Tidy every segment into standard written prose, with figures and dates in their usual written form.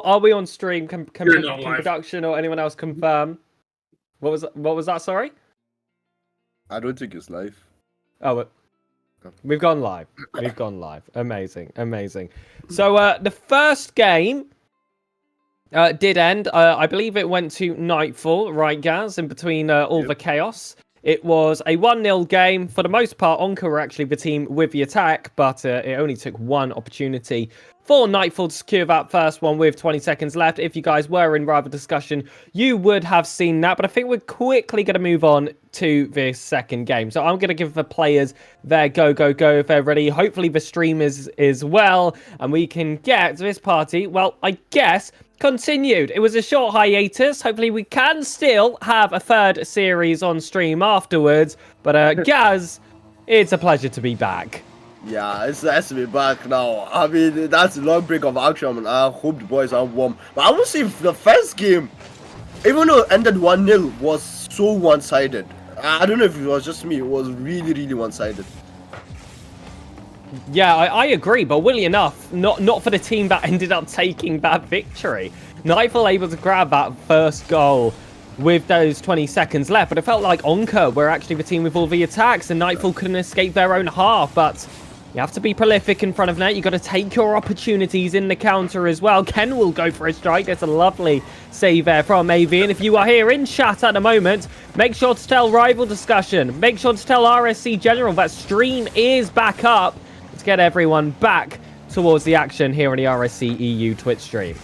are we on stream? Can You're not live. production or anyone else confirm? What was that? Sorry. I don't think it's live. Oh, we've gone live. We've gone live. Amazing, amazing. So the first game did end. I believe it went to Nightfall, right, Gaz? In between all the chaos. It was a 1-0 game. For the most part, Onca were actually the team with the attack, but it only took one opportunity for Nightfall to secure that first one with 20 seconds left. If you guys were in Rival discussion, you would have seen that. But I think we're quickly going to move on to this second game. So I'm going to give the players their go if they're ready. Hopefully the stream is well, and we can get this party, well, I guess, continued. It was a short hiatus. Hopefully we can still have a third series on stream afterwards. But Gaz, it's a pleasure to be back. Yeah, it's nice to be back now. I mean, that's a long break of action, and I hope the boys are warm. But I will say the first game, even though it ended 1-0, was so one-sided. I don't know if it was just me. It was really, really one-sided. Yeah, I agree, but weirdly enough, not for the team that ended up taking that victory. Nightfall able to grab that first goal with those 20 seconds left, but it felt like Onca were actually the team with all the attacks, and Nightfall couldn't escape their own half, but you have to be prolific in front of net. You got to take your opportunities in the counter as well. Ken will go for a strike. That's a lovely save there from AV. And if you are here in chat at the moment, make sure to tell Rival Discussion. Make sure to tell RSC General that stream is back up. Let's get everyone back towards the action here on the RSC-EU Twitch stream.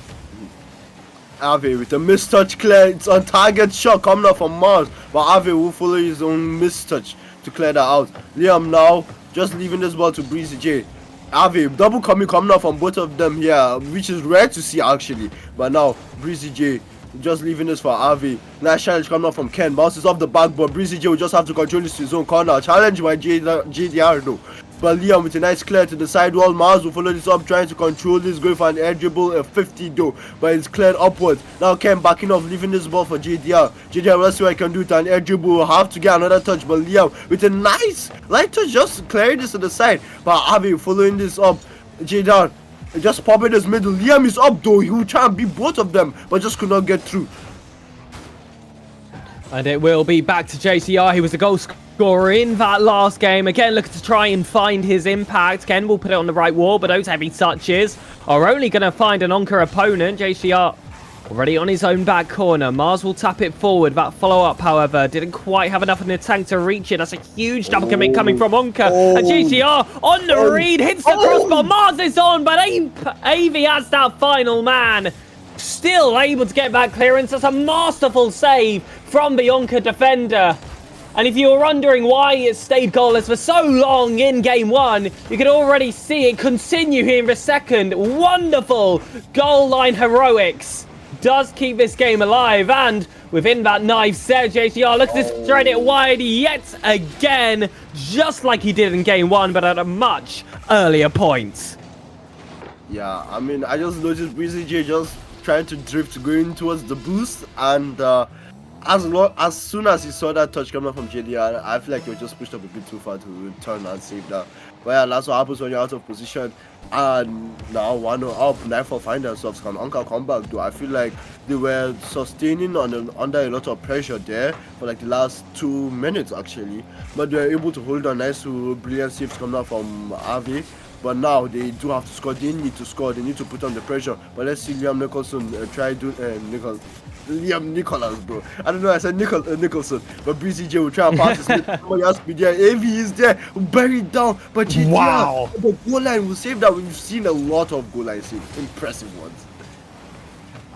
Ave with a mistouch clear. It's on target shot coming up from Mars. But Ave will follow his own mistouch to clear that out. Liam now just leaving this ball to Breezy J. Ave, double coming up from both of them here, which is rare to see actually. But now, Breezy J just leaving this for Ave. Nice challenge coming up from Ken. Bounces off the backboard. Breezy J will just have to control this to his own corner. Challenge by JDR though. But Liam with a nice clear to the sidewall. Mars will follow this up, trying to control this, going for an air dribble, a 50 though, but it's cleared upwards. Now Ken backing off, leaving this ball for JDR. JDR, let's see what I can do to an air dribble. Will have to get another touch, but Liam with a nice light touch, just clearing this to the side. But Avi following this up. JDR just popping his middle. Liam is up though. He will try and beat both of them, but just could not get through. And it will be back to JCR. He was the goal scorer in that last game. Again, looking to try and find his impact. Ken will put it on the right wall, but those heavy touches are only going to find an Onca opponent. JCR already on his own back corner. Mars will tap it forward. That follow-up, however, didn't quite have enough in the tank to reach it. That's a huge double commit coming from Onca. And JCR on the read, hits the crossbar. Mars is on, but AV has that final man. Still able to get that clearance. That's a masterful save from the Onca defender. And if you were wondering why it stayed goalless for so long in game one, you can already see it continue here in the second. Wonderful goal line heroics does keep this game alive. And within that knife set, JCR looks to thread it wide yet again, just like he did in game one, but at a much earlier point. Yeah, I mean, I just noticed Breezy J just trying to drift going towards the boost, and as soon as he saw that touch coming from JDR, I feel like he was just pushed up a bit too far to turn and save that. But yeah, that's what happens when you're out of position. And now 1-0 up, Nightfall find themselves. Can Onca come back though? I feel like they were sustaining under a lot of pressure there for like the last 2 minutes actually, but they were able to hold on nice to brilliant saves coming out from Avi. But now they do have to score. They need to score. They need to put on the pressure. But let's see Liam Nicholson try do Liam Nicholas, bro. I don't know. I said Nicholson, but Breezy J will try and pass his somebody else be there. AV is there, buried down. But JDR, wow, the goal line will save that. We've seen a lot of goal line saves, impressive ones.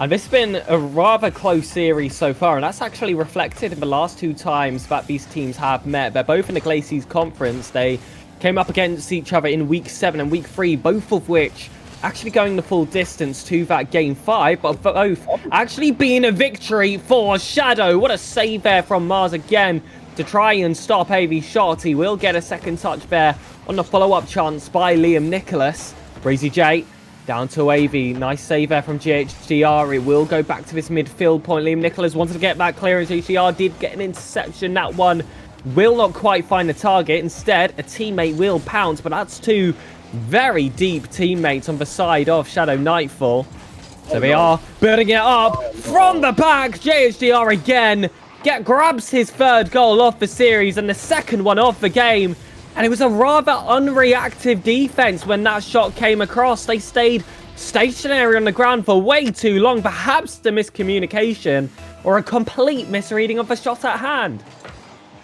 And this has been a rather close series so far, and that's actually reflected in the last 2 times that these teams have met. They're both in the Glaciers Conference. They came up against each other in week 7 and week 3, both of which actually going the full distance to that game 5, but both actually being a victory for Shadow. What a save there from Mars again to try and stop AV's shot. He will get a second touch there on the follow-up chance by Liam Nicholas. Breezy J down to AV. Nice save there from GHDR. It will go back to this midfield point. Liam Nicholas wanted to get that clearance. GHDR did get an interception. That one will not quite find the target. Instead, a teammate will pounce, but that's 2 very deep teammates on the side of Shadow Nightfall. So they are building it up from the back. JHDR again grabs his third goal off the series and the second one off the game. And it was a rather unreactive defense when that shot came across. They stayed stationary on the ground for way too long. Perhaps the miscommunication or a complete misreading of the shot at hand.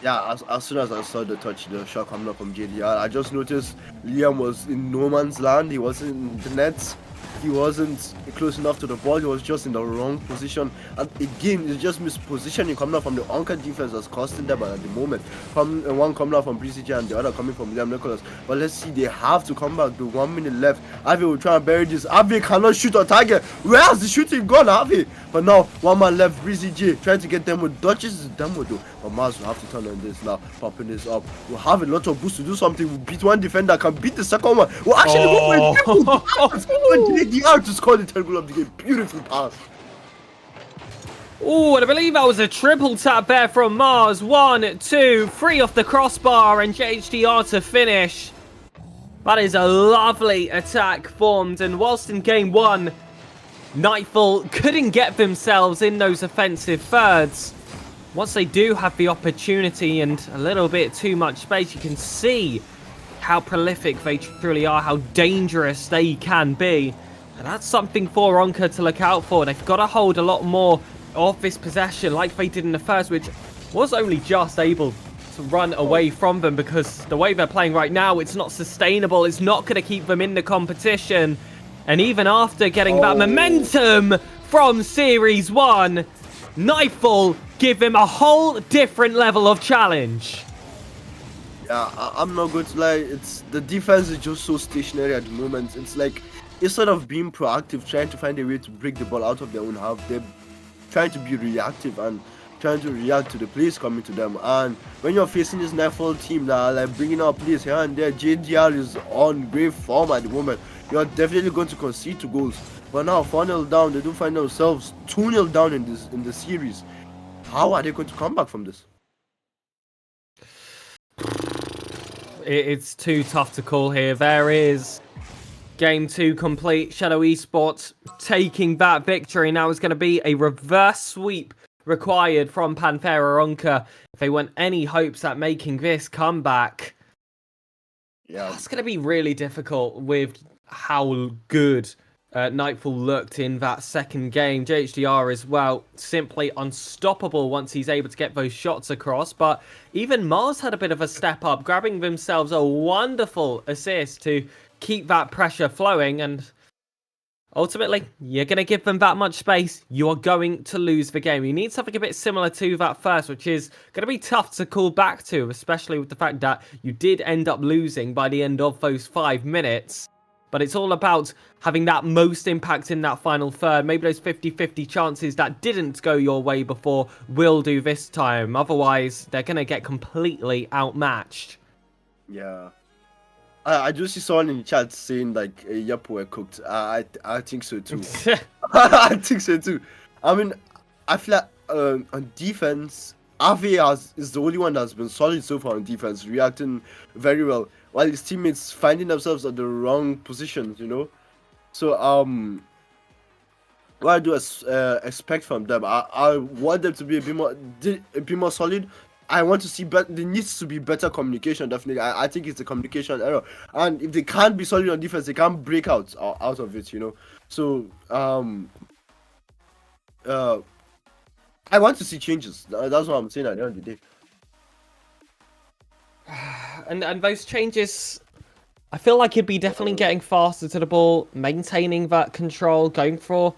Yeah, as soon as I saw the shot coming up from JDR, I just noticed Liam was in no man's land. He wasn't in the nets. He wasn't close enough to the ball. He was just in the wrong position. And again, it's just mispositioning coming up from the Onca defense that's costing them at the moment. One coming out from BCG and the other coming from Liam Nicholas. But let's see, they have to come back. The 1 minute left. Avi will try and bury this. Avi cannot shoot on target. Where's the shooting gone, Avi? But now, 1 man left. BCG trying to get them with Dutches is demo though. But Mars will have to turn on this now. Popping this up. We'll have a lot of boost to do something. We'll beat one defender, can beat the second one. We'll actually go for a JDR to score the third goal of the game. Beautiful pass. Oh, and I believe that was a triple tap there from Mars. 1, 2, 3 off the crossbar and JHDR to finish. That is a lovely attack formed. And whilst in game 1, Nightfall couldn't get themselves in those offensive thirds, once they do have the opportunity and a little bit too much space, you can see how prolific they truly are, how dangerous they can be. And that's something for Onca to look out for. They've got to hold a lot more of this possession like they did in the first, which was only just able to run away from them because the way they're playing right now, it's not sustainable. It's not going to keep them in the competition. And even after getting that momentum from Series 1, Nightfall give him a whole different level of challenge. Yeah, I'm not going to lie. It's the defense is just so stationary at the moment. It's like, instead of being proactive, trying to find a way to break the ball out of their own half, they're trying to be reactive and trying to react to the plays coming to them. And when you're facing this Nightfall team that are like bringing out plays here and there, JDR is on great form at the moment. You're definitely going to concede to goals. But now 4-0 down, they do find themselves 2-0 down in the series. How are they going to come back from this? It's too tough to call here. There is Game 2 complete. Shadow Esports taking that victory. Now it's going to be a reverse sweep required from Panthera Onca if they want any hopes at making this comeback. Yeah, it's going to be really difficult with how good Nightfall looked in that second game. JHDR as well, simply unstoppable once he's able to get those shots across. But even Mars had a bit of a step up, grabbing themselves a wonderful assist to keep that pressure flowing. And ultimately, you're going to give them that much space, you are going to lose the game. You need something a bit similar to that first, which is going to be tough to call back to, especially with the fact that you did end up losing by the end of those 5 minutes. But it's all about having that most impact in that final third. Maybe those 50-50 chances that didn't go your way before will do this time. Otherwise, they're going to get completely outmatched. Yeah. I just see someone in the chat saying like, yep, we're cooked. I think so too. I think so too. I mean, I feel like on defense, Avi is the only one that's been solid so far on defense, reacting very well, while his teammates finding themselves at the wrong positions, you know. So what I do expect from them, I want them to be a bit more solid. I want to see there needs to be better communication. Definitely, I think it's a communication error. And if they can't be solid on defense, they can't break out of it, you know. So I want to see changes. That's what I'm saying at the end of the day. And those changes, I feel like he'd be definitely getting faster to the ball, maintaining that control, going for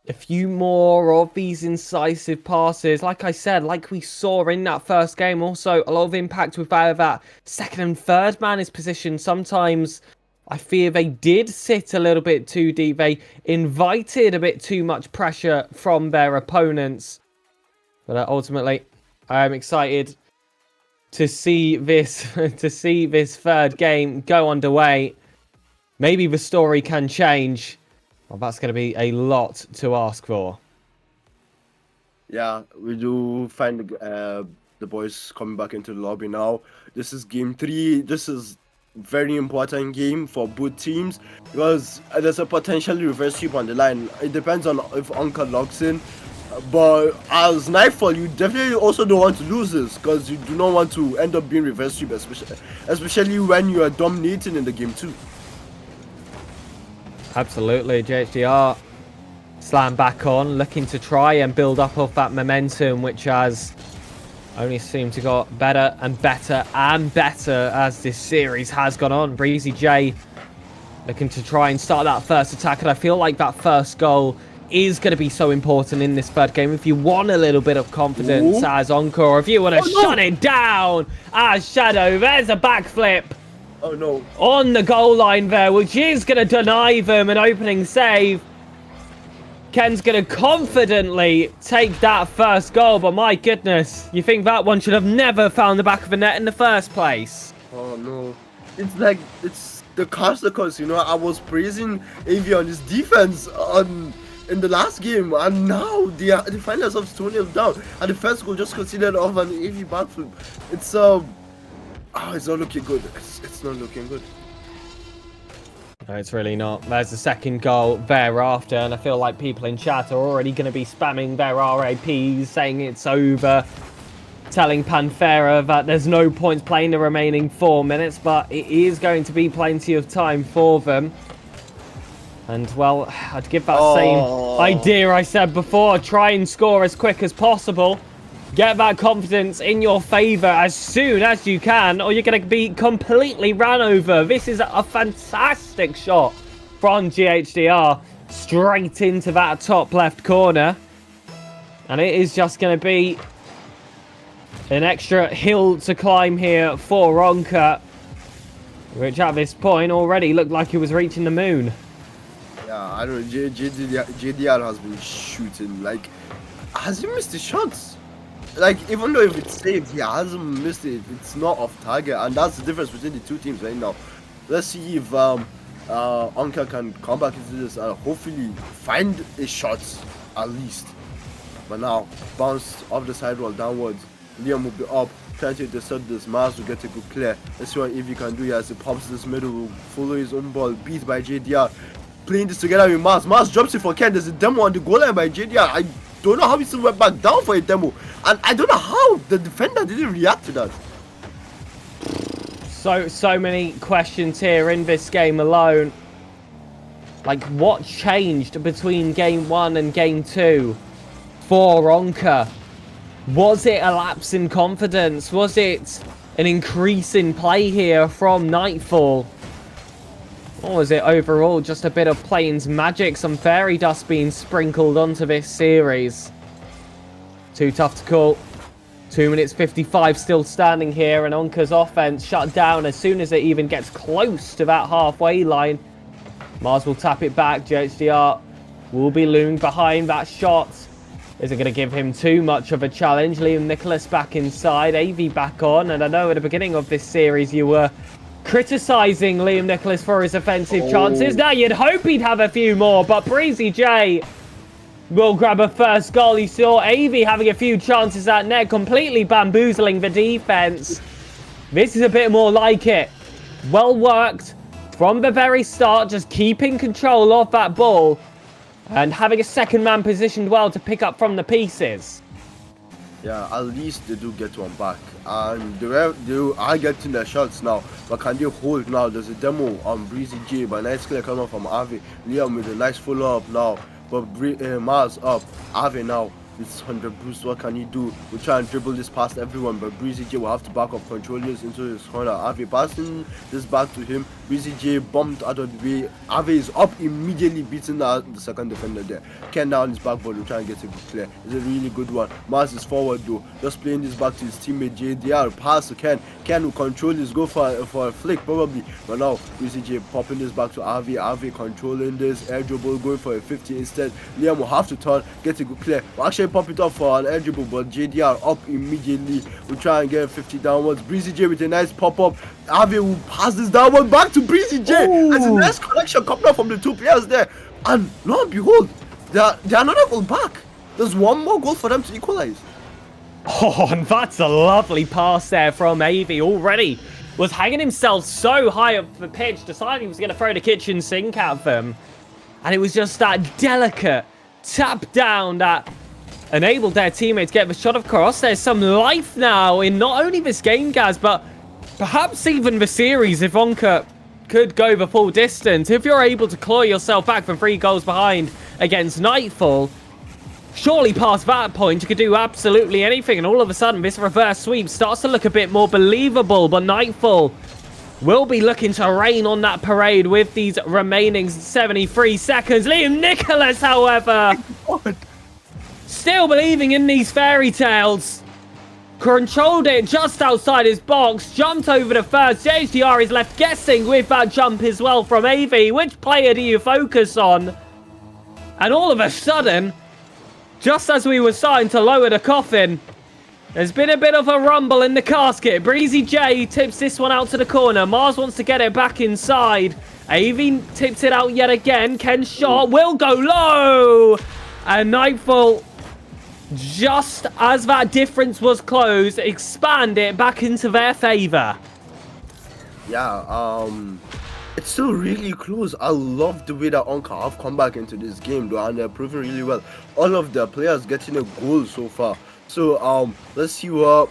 a few more of these incisive passes. Like I said, like we saw in that first game, also a lot of impact with that second and third man is positioned. Sometimes I fear they did sit a little bit too deep. They invited a bit too much pressure from their opponents. But ultimately, I am excited to see this third game go underway. Maybe the story can change. Well, that's going to be a lot to ask for. Yeah, we do find the boys coming back into the lobby now. This is game 3. This is very important game for both teams because there's a potential reverse sweep on the line. It depends on if Onca locks in. But as Nightfall, you definitely also don't want to lose this because you do not want to end up being reverse sweep, especially when you are dominating in the game too. Absolutely, JHDR slam back on, looking to try and build up off that momentum, which has only seemed to got better and better and better as this series has gone on. Breezy J looking to try and start that first attack, and I feel like that first goal is going to be so important in this third game if you want a little bit of confidence as Onca, or if you want to shut it down as Shadow. There's a backflip. Oh no. On the goal line there, which is going to deny them an opening save. Ken's going to confidently take that first goal, but my goodness, you think that one should have never found the back of the net in the first place? Oh no. It's like, it's the consequence, you know. I was praising AV on his defense in the last game, and now they find themselves 2-0 down, and the first goal just considered off an AV backflip. It's it's not looking good. It's not looking good. No, it's really not. There's the second goal thereafter, and I feel like people in chat are already going to be spamming their RAPs, saying it's over, telling Panthera that there's no points playing the remaining 4 minutes, but it is going to be plenty of time for them. And, well, I'd give that same idea I said before. Try and score as quick as possible. Get that confidence in your favour as soon as you can, or you're going to be completely ran over. This is a fantastic shot from GHDR. Straight into that top left corner. And it is just going to be an extra hill to climb here for Onca, which at this point already looked like he was reaching the moon. Yeah, I don't know. JDR has been shooting. Like, has he missed the shots? Like, even though if it's saved, he hasn't missed it. It's not off target, and that's the difference between the two teams right now. Let's see if Onca can come back into this and hopefully find a shot at least. But now, bounced off the sidewall downwards. Liam will be up, trying to intercept this. Mars will get a good clear. Let's see what Evie can do here as he pops this middle. Will follow his own ball, beat by JDR. Playing this together with Mars. Mars drops it for Ken. There's a demo on the goal line by JDR. I don't know how he still went back down for a demo. And I don't know how the defender didn't react to that. So many questions here in this game alone. Like, what changed between game 1 and game 2 for Onca? Was it a lapse in confidence? Was it an increase in play here from Nightfall? Or was it overall just a bit of Plains magic, some fairy dust being sprinkled onto this series? Too tough to call. 2 minutes 55 still standing here, and Onca's offense shut down as soon as it even gets close to that halfway line. Mars will tap it back. JHDR will be looming behind that shot. Isn't going to give him too much of a challenge. Liam Nicholas back inside. AV back on. And I know at the beginning of this series you were criticising Liam Nicholas for his offensive chances. Now you'd hope he'd have a few more, but Breezy J will grab a first goal. You saw AV having a few chances at net, completely bamboozling the defence. This is a bit more like it. Well worked from the very start, just keeping control of that ball and having a second man positioned well to pick up from the pieces. Yeah, at least they do get one back. And they are getting their shots now. But can they hold now? There's a demo on Breezy J, but nice clear coming from Ave. Liam with a nice follow-up now. But Mars up. Ave now. It's 100 boost. What can he do? We'll try and dribble this past everyone, but Breezy J will have to back up, control this into his corner. Ave passing this back to him. Breezy J bumped out of the way. Ave is up immediately, beating the second defender there. Ken down his back, but we'll try and get a good clear. It's a really good one. Mars is forward though, just playing this back to his teammate JDR. Pass to Ken. Ken will control this, go for a flick probably. But now Breezy J popping this back to Ave. Ave controlling this air dribble, going for a 50 instead. Liam will have to turn, get a good clear. We'll actually pop it up for an air dribble, but JDR up immediately. We'll try and get 50 downwards. Breezy J with a nice pop-up. Ave will pass this downward back to Breezy J. There's a nice connection coming up from the two players there. And lo and behold, they're another goal back. There's one more goal for them to equalize. Oh, and that's a lovely pass there from AV. Already was hanging himself so high up the pitch, deciding he was going to throw the kitchen sink at them. And it was just that delicate tap down that enabled their teammates to get the shot across. There's some life now in not only this game, Gaz, but perhaps even the series if Onca could go the full distance. If you're able to claw yourself back from 3 goals behind against Nightfall, surely past that point you could do absolutely anything. And all of a sudden this reverse sweep starts to look a bit more believable. But Nightfall will be looking to rain on that parade with these remaining 73 seconds. Liam Nicholas, however, still believing in these fairy tales, controlled it just outside his box, jumped over the first. JHDR is left guessing with that jump as well from AV. Which player do you focus on? And all of a sudden, just as we were starting to lower the coffin, there's been a bit of a rumble in the casket. Breezy J tips this one out to the corner. Mars wants to get it back inside. AV tips it out yet again. Ken's shot will go low. And Nightfall, just as that difference was closed, expand it back into their favor. Yeah, it's still really close. I love the way that Onca have come back into this game, though, and they're proving really well. All of the players getting a goal so far. So let's see what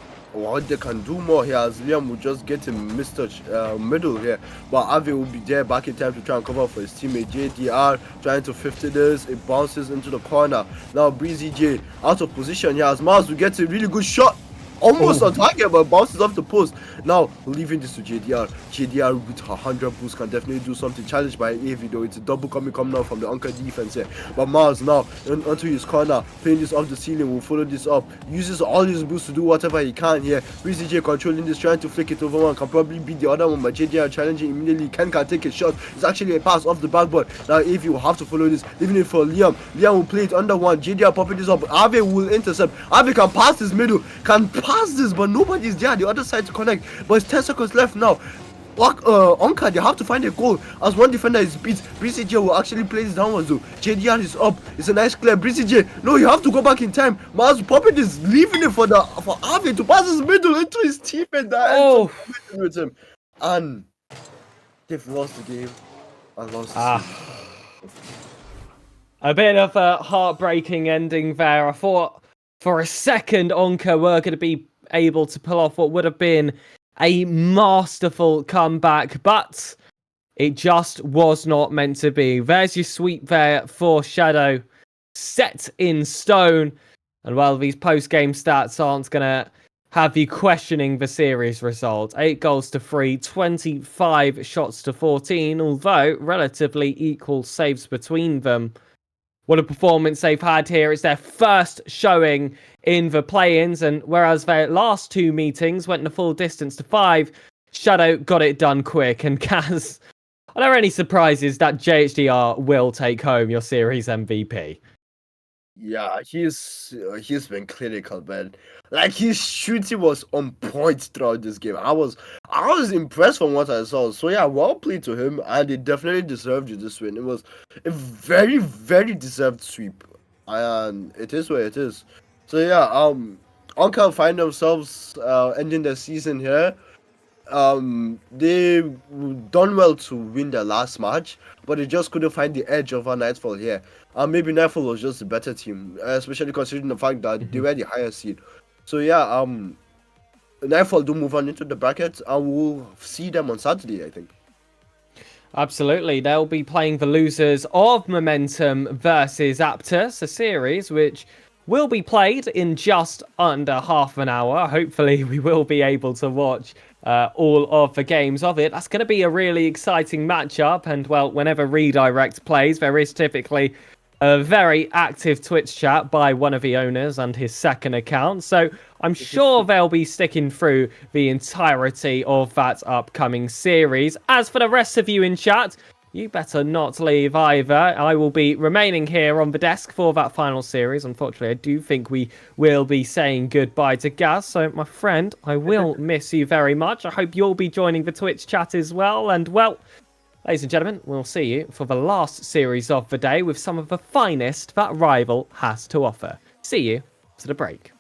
they can do more here, as Liam will just get a mistouch middle here, but Avi will be there back in time to try and cover for his teammate. JDR trying to 50 this, it bounces into the corner. Now Breezy J out of position here as Mars will get a really good shot, almost on target, but bounces off the post. Now leaving this to JDR. JDR with 100 boost can definitely do something. Challenged by AV though. It's a double coming now from the Onca defense here. But Mars now onto his corner, playing this off the ceiling, will follow this up. Uses all his boosts to do whatever he can here. Breezy J controlling this, trying to flick it over one. Can probably beat the other one, but JDR challenging immediately. Ken can take a shot. It's actually a pass off the backboard. Now AV will have to follow this, leaving it for Liam. Liam will play it under one. JDR popping this up. Ave will intercept. Ave can pass this middle. Can pass this, but nobody's there. The other side to connect. But it's 10 seconds left now. Onca, they have to find a goal as one defender is beat. Breezy J will actually play this downwards though. JDR is up. It's a nice clear. Breezy J, no, you have to go back in time. Mars popping this, leaving it for Avi to pass his middle into his teammate. With him. And they've lost the game. And lost the season. A bit of a heartbreaking ending there. I thought for a second Onca were going to be able to pull off what would have been a masterful comeback, but it just was not meant to be. There's your sweep there for Shadow, set in stone. And while these post-game stats aren't going to have you questioning the series result, 8 goals to 3, 25 shots to 14, although relatively equal saves between them. What a performance they've had here. It's their first showing in the play-ins, and whereas their last 2 meetings went the full distance to 5, Shadow got it done quick. And Kaz, are there any surprises that JHDR will take home your series MVP? Yeah, he's been clinical, man. Like, his shooting was on point throughout this game. I was impressed from what I saw. So yeah, well played to him, and he definitely deserved this win. It was a very, very deserved sweep, and it is what it is. So yeah, Onca find themselves ending their season here. They done well to win their last match, but they just couldn't find the edge over Nightfall here. Maybe Nightfall was just a better team, especially considering the fact that they were the higher seed. So yeah, Nightfall do move on into the bracket, and we'll see them on Saturday, I think. Absolutely. They'll be playing the losers of Momentum versus Aptus, a series which will be played in just under half an hour. Hopefully we will be able to watch all of the games of it. That's going to be a really exciting matchup. And well, whenever Redirect plays, there is typically a very active Twitch chat by one of the owners and his second account. So I'm sure they'll be sticking through the entirety of that upcoming series. As for the rest of you in chat, you better not leave either. I will be remaining here on the desk for that final series. Unfortunately, I do think we will be saying goodbye to Gaz. So, my friend, I will miss you very much. I hope you'll be joining the Twitch chat as well. And, well, ladies and gentlemen, we'll see you for the last series of the day with some of the finest that Rival has to offer. See you to the break.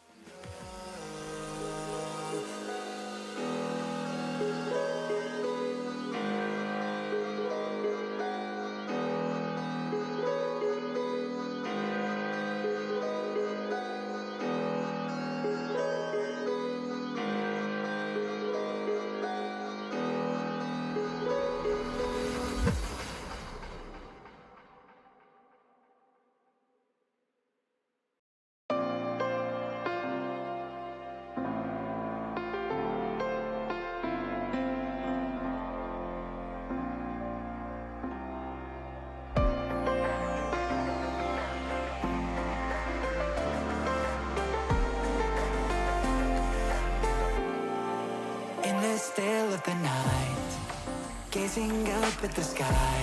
gazing up at the sky.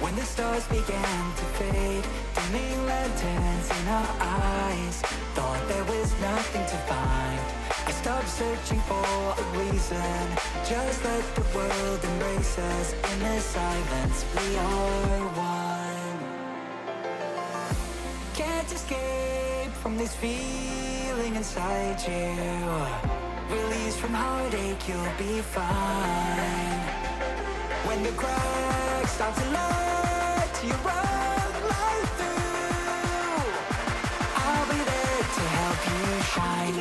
When the stars began to fade, dimming lanterns in our eyes, thought there was nothing to find. I stopped searching for a reason, just let the world embrace us. In the silence we are one. Can't escape from this feeling inside you. Release from heartache, you'll be fine. When the cracks start to let you run right through, I'll be there to help you shine.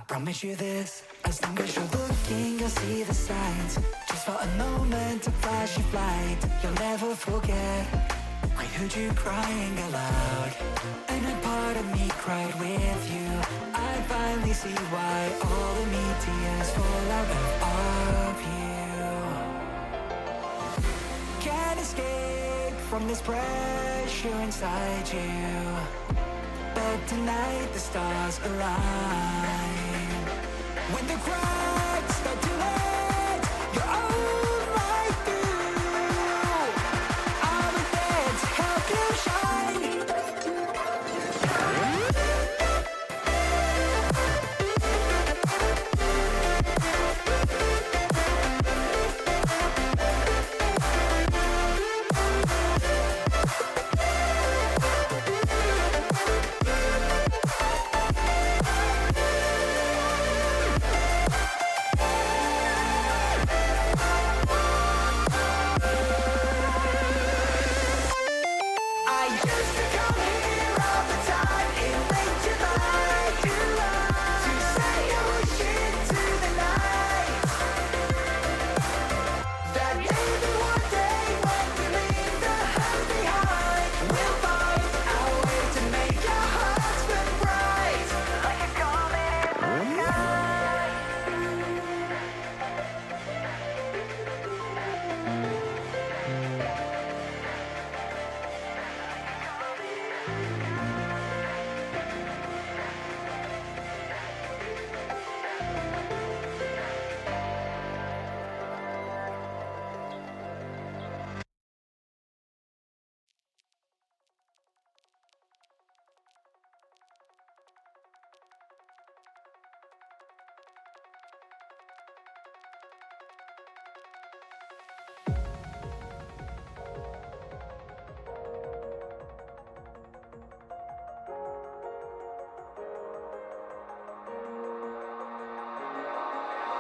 Promise you this, as long as you're looking, you'll see the signs. Just for a moment, a flash of light, you'll never forget. I heard you crying aloud, and a part of me cried with you. I finally see why all the meteors fall out of you. Can't escape from this pressure inside you, but tonight the stars align. When the cracks start to let your own light through, I'll be there to help you shine.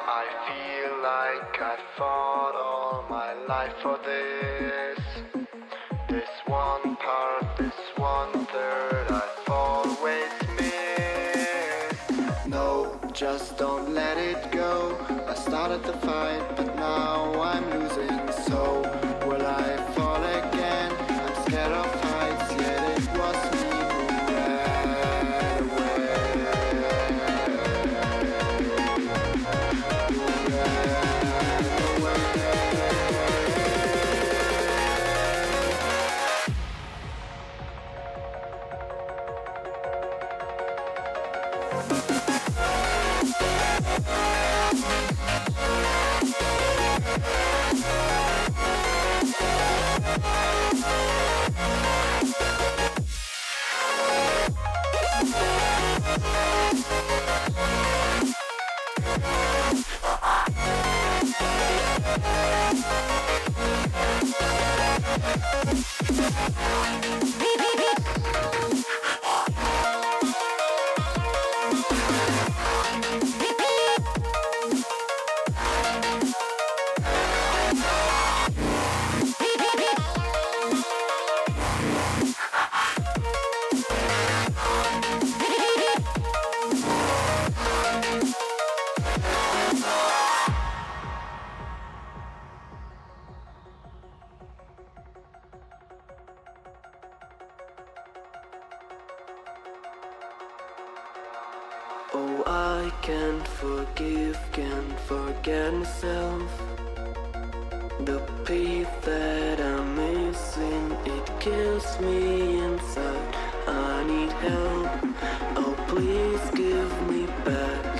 I feel like I fought all my life for this. This one part, this 1/3 I've always missed. No, just don't let it go. I started the fight, but now I'm losing. So will I fall again? I'm scared of heights, yet it was me who ran away. Beep, beep, beep. forgive, can't forget myself. The peace that I'm missing, it kills me inside. I need help, oh please give me back.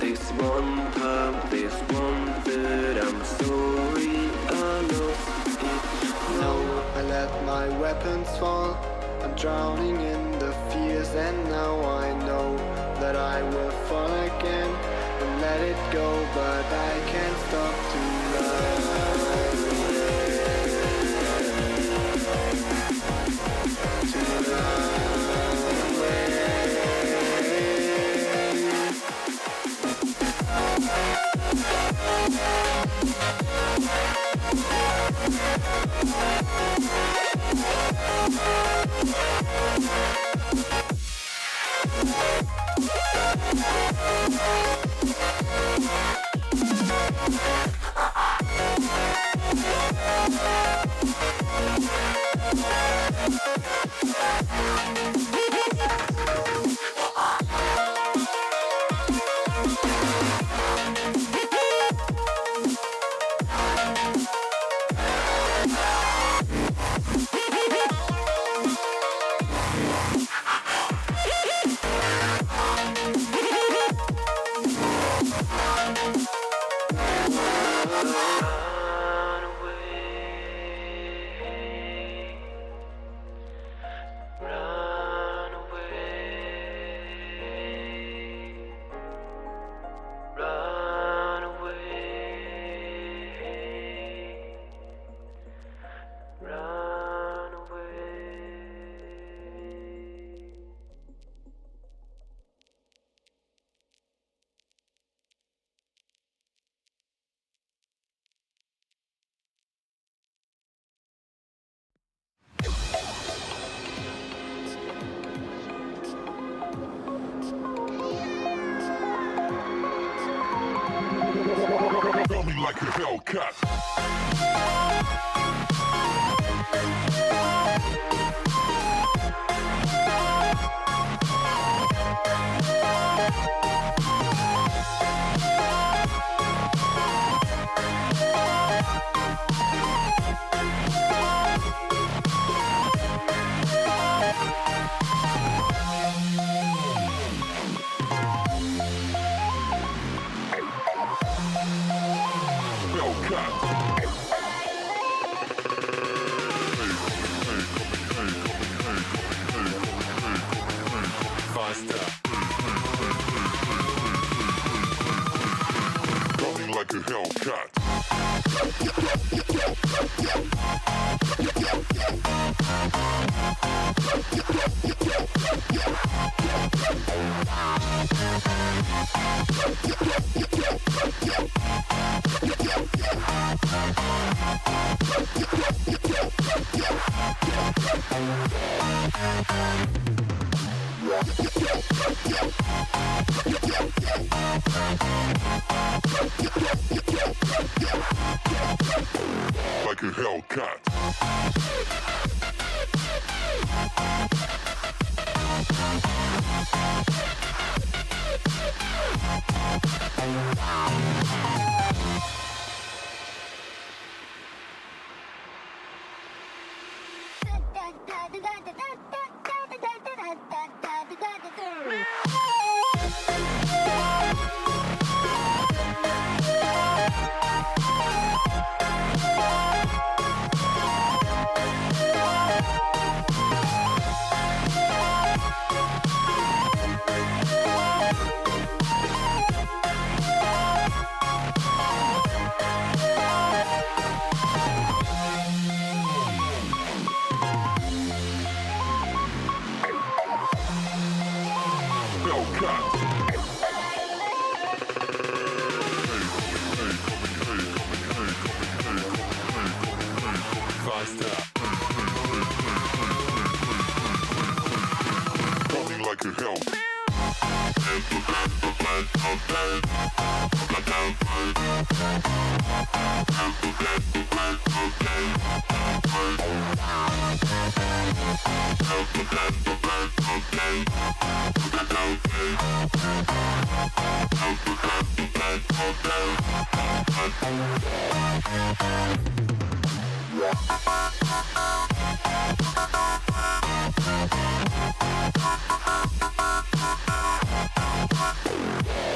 This one pub, this one third, I'm sorry I lost it. No, I let my weapons fall. I'm drowning in the fears, and now I know that I will fall again and let it go, but I can't stop to love. To love. Like a Hellcat. Running like a Hellcat. Like a Hellcat.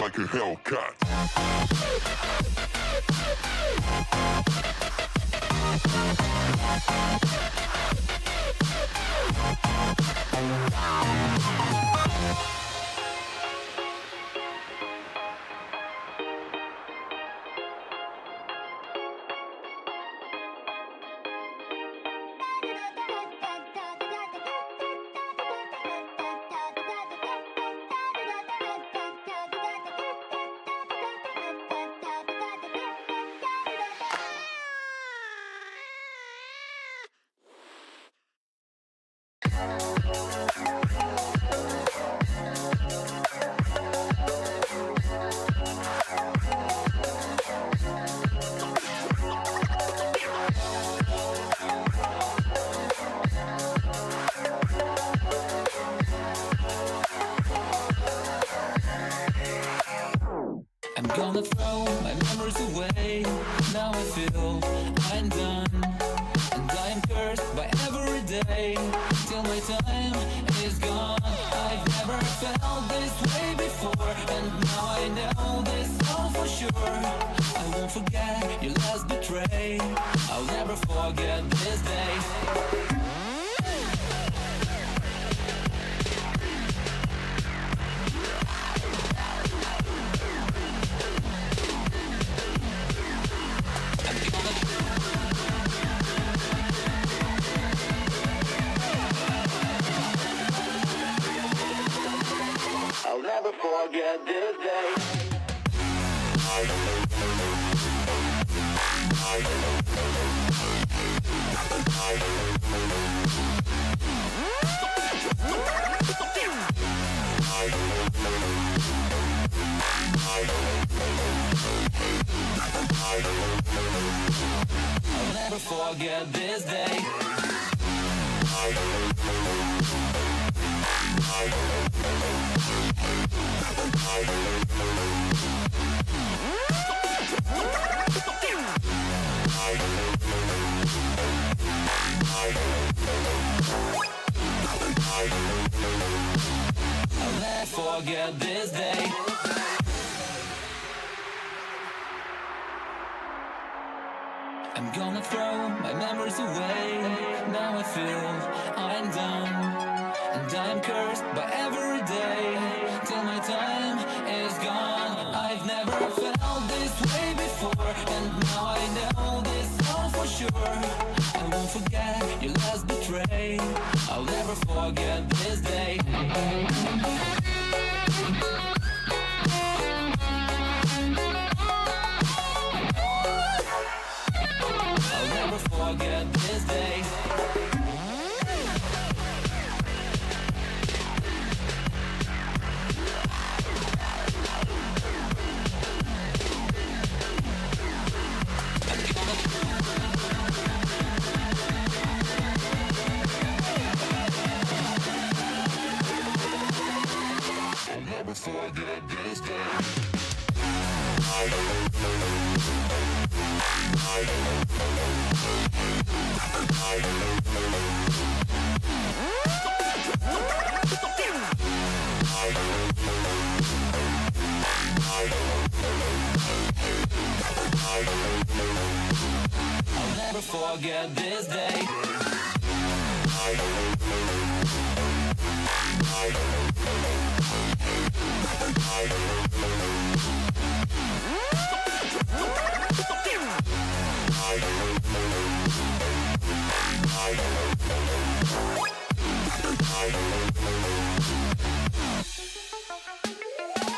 Like a Hellcat. I'm gonna throw my memories away. Now I feel I'm done, and I am cursed by every day till my time is gone. I've never felt this way before, and now I know this all for sure. I won't forget your last betray. I'll never forget this day. I'll never forget this day. I'll never forget this day. I'll never forget this day. I'm gonna throw my memories away. Now I feel I'm done, and I'm cursed by every day till my time is gone. I've never felt this way before, and now I know this all for sure. I won't forget your last betray. I'll never forget this day. I'll never forget this day. I'll never forget this day. I'll never forget this day.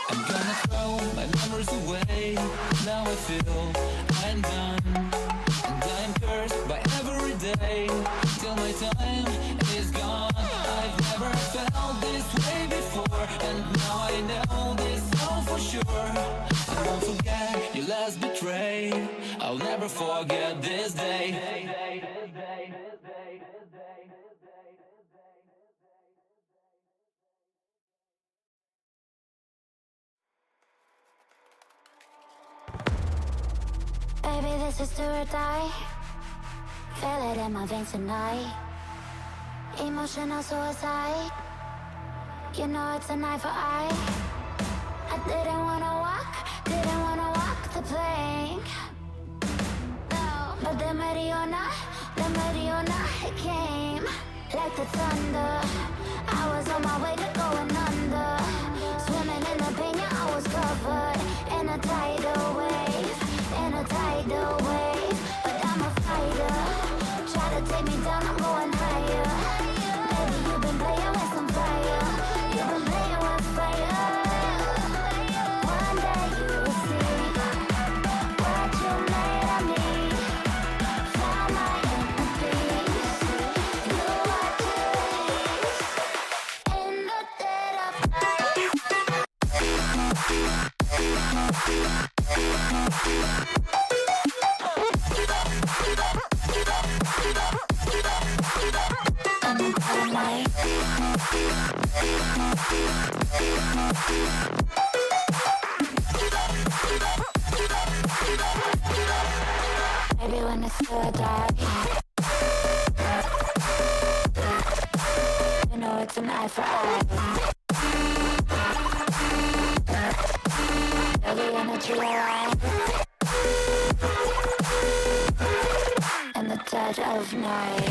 I'm gonna throw my memories away. Now I feel I'm done, and I'm cursed by every day till my time is gone. I've never felt this way before, and now I know this all for sure. won't forget your last betray. I'll never forget this day. Baby, this is do or die. Feel it in my veins tonight. Emotional suicide. You know it's an eye for eye. I didn't wanna walk the plank. No, but the Mariona, it came like the thunder. I was on my way to going under. Swimming in the pain, yeah, I was covered in a tidal wave. But I'm a fighter. Try to take me down, I'm going higher. Baby, you've been playing with some fire. You've been playing with fire. One day you will see what you made of me. Found my inner peace. You are peace in the dead of night. Maybe when it's still dark, you know it's an eye for eye. Feel the energy align in the dead of night.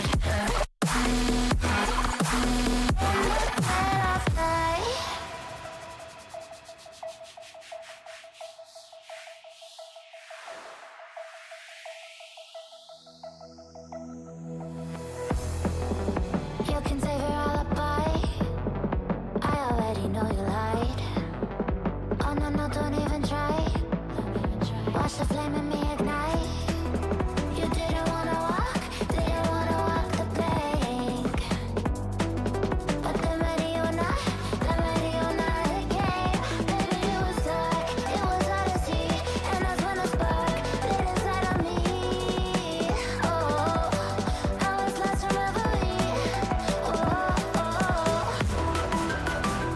You can save your alibi. I already know you lied. Oh no, no, don't even try. Watch the flame in me ignite. You didn't wanna walk the plank. But the Mariona, it came. Baby, it was dark, it was hard to see. And that's when the spark lit inside of me. Oh, I was lost in reverie. Oh,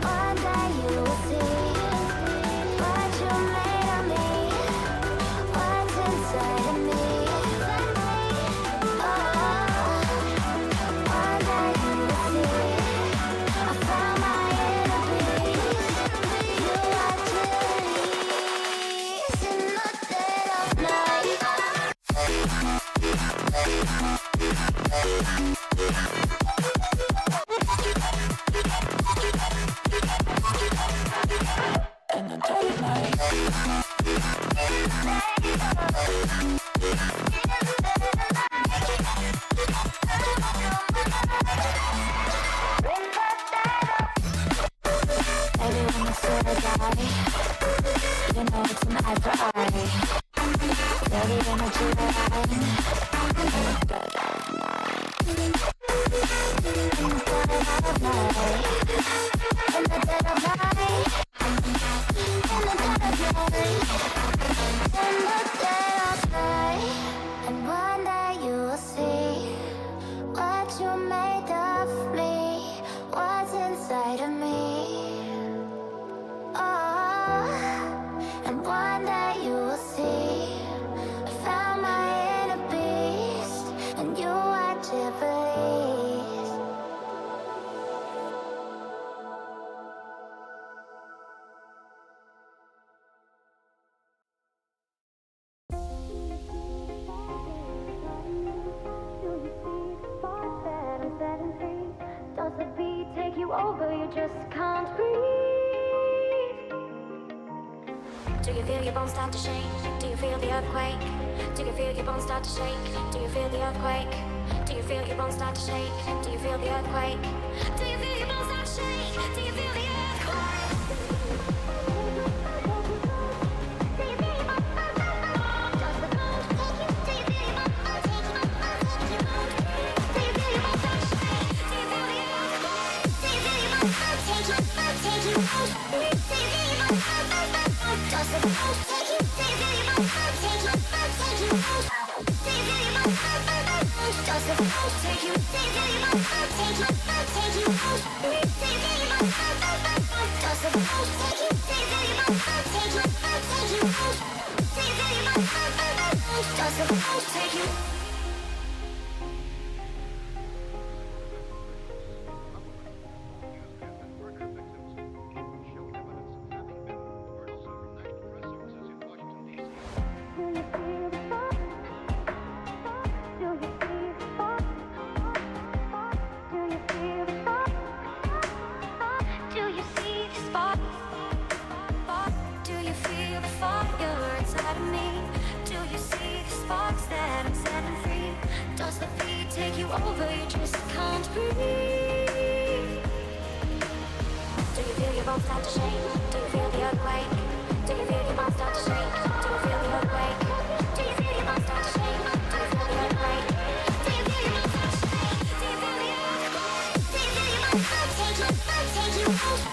one day you will see what you made of me, what's inside of me. Oh, one day you will see I found my inner peace. You are peace in the dead of night. In the dead of night. Baby, when it's still die, you know it's an eye for eye. Feel the energy align in the dead of night. In the dead of night. In the dead of night. In the dead of night. In the dead of night. And one day you will see what you made of me, what's inside of me. Oh, and one day you will see I found my inner beast, and you are to believe. Does the beat take you over? You just can't breathe. Do you feel your bones start to shake? Do you feel the earthquake? Do you feel your bones start to shake? Do you feel the earthquake? Do you feel your bones start to shake? Do you feel the earthquake? Do you feel your bones start to shake? Do you feel the earthquake? Do you feel your bones start to shake? Does the bones take you? Do you feel your bones start to shake? Do you feel your bones start to shake? Do you feel the earthquake? Do you feel your bones start to take you? Does the bones take you? Take you over, you just can't breathe. Do you feel your bones start to shake? Do you feel the earthquake? Do you feel your bones start to shake? Do you feel the earthquake? Do you feel your bones start to shake? Do you feel the earthquake? Do you feel your bones start to shake? Do you feel the earthquake? Do you feel your bones start to take you out?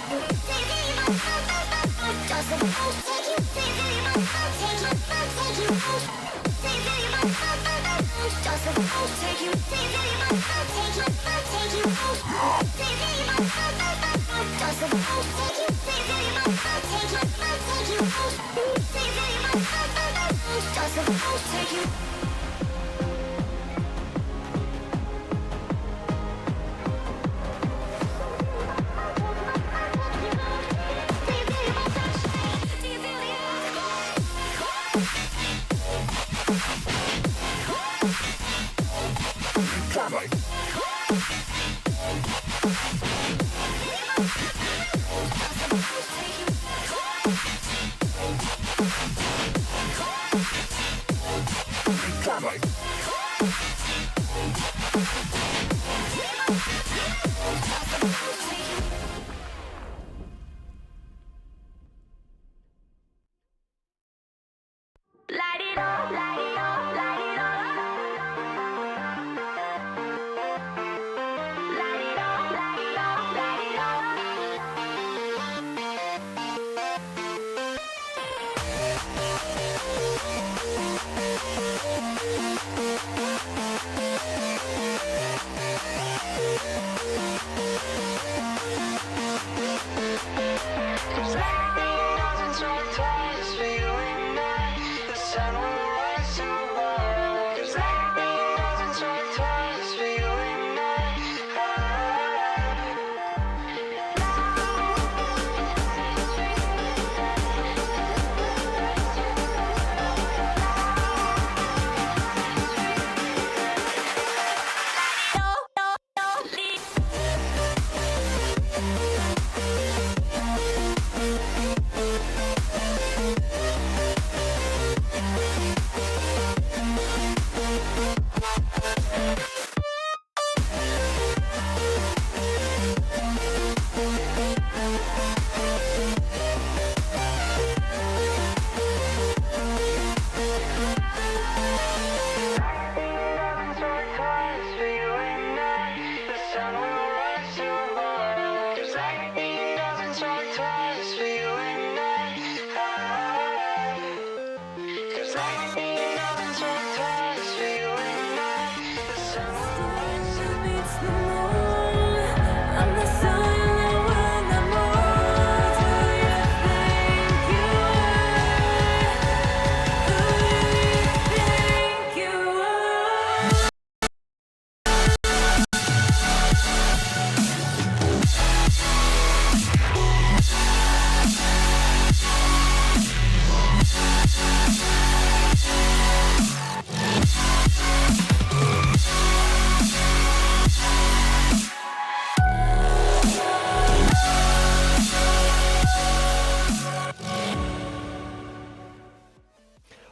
Do you feel your bones start to does the bones take you? Do you feel your bones start to take you out? Do you feel your bones start to does the bones take you? Do you feel your bones start to take you? Take you out? Do you feel your bones start to does the bones take you? Do you feel your bones start to take you? Take you out? Do you feel your bones start to does the bones take you?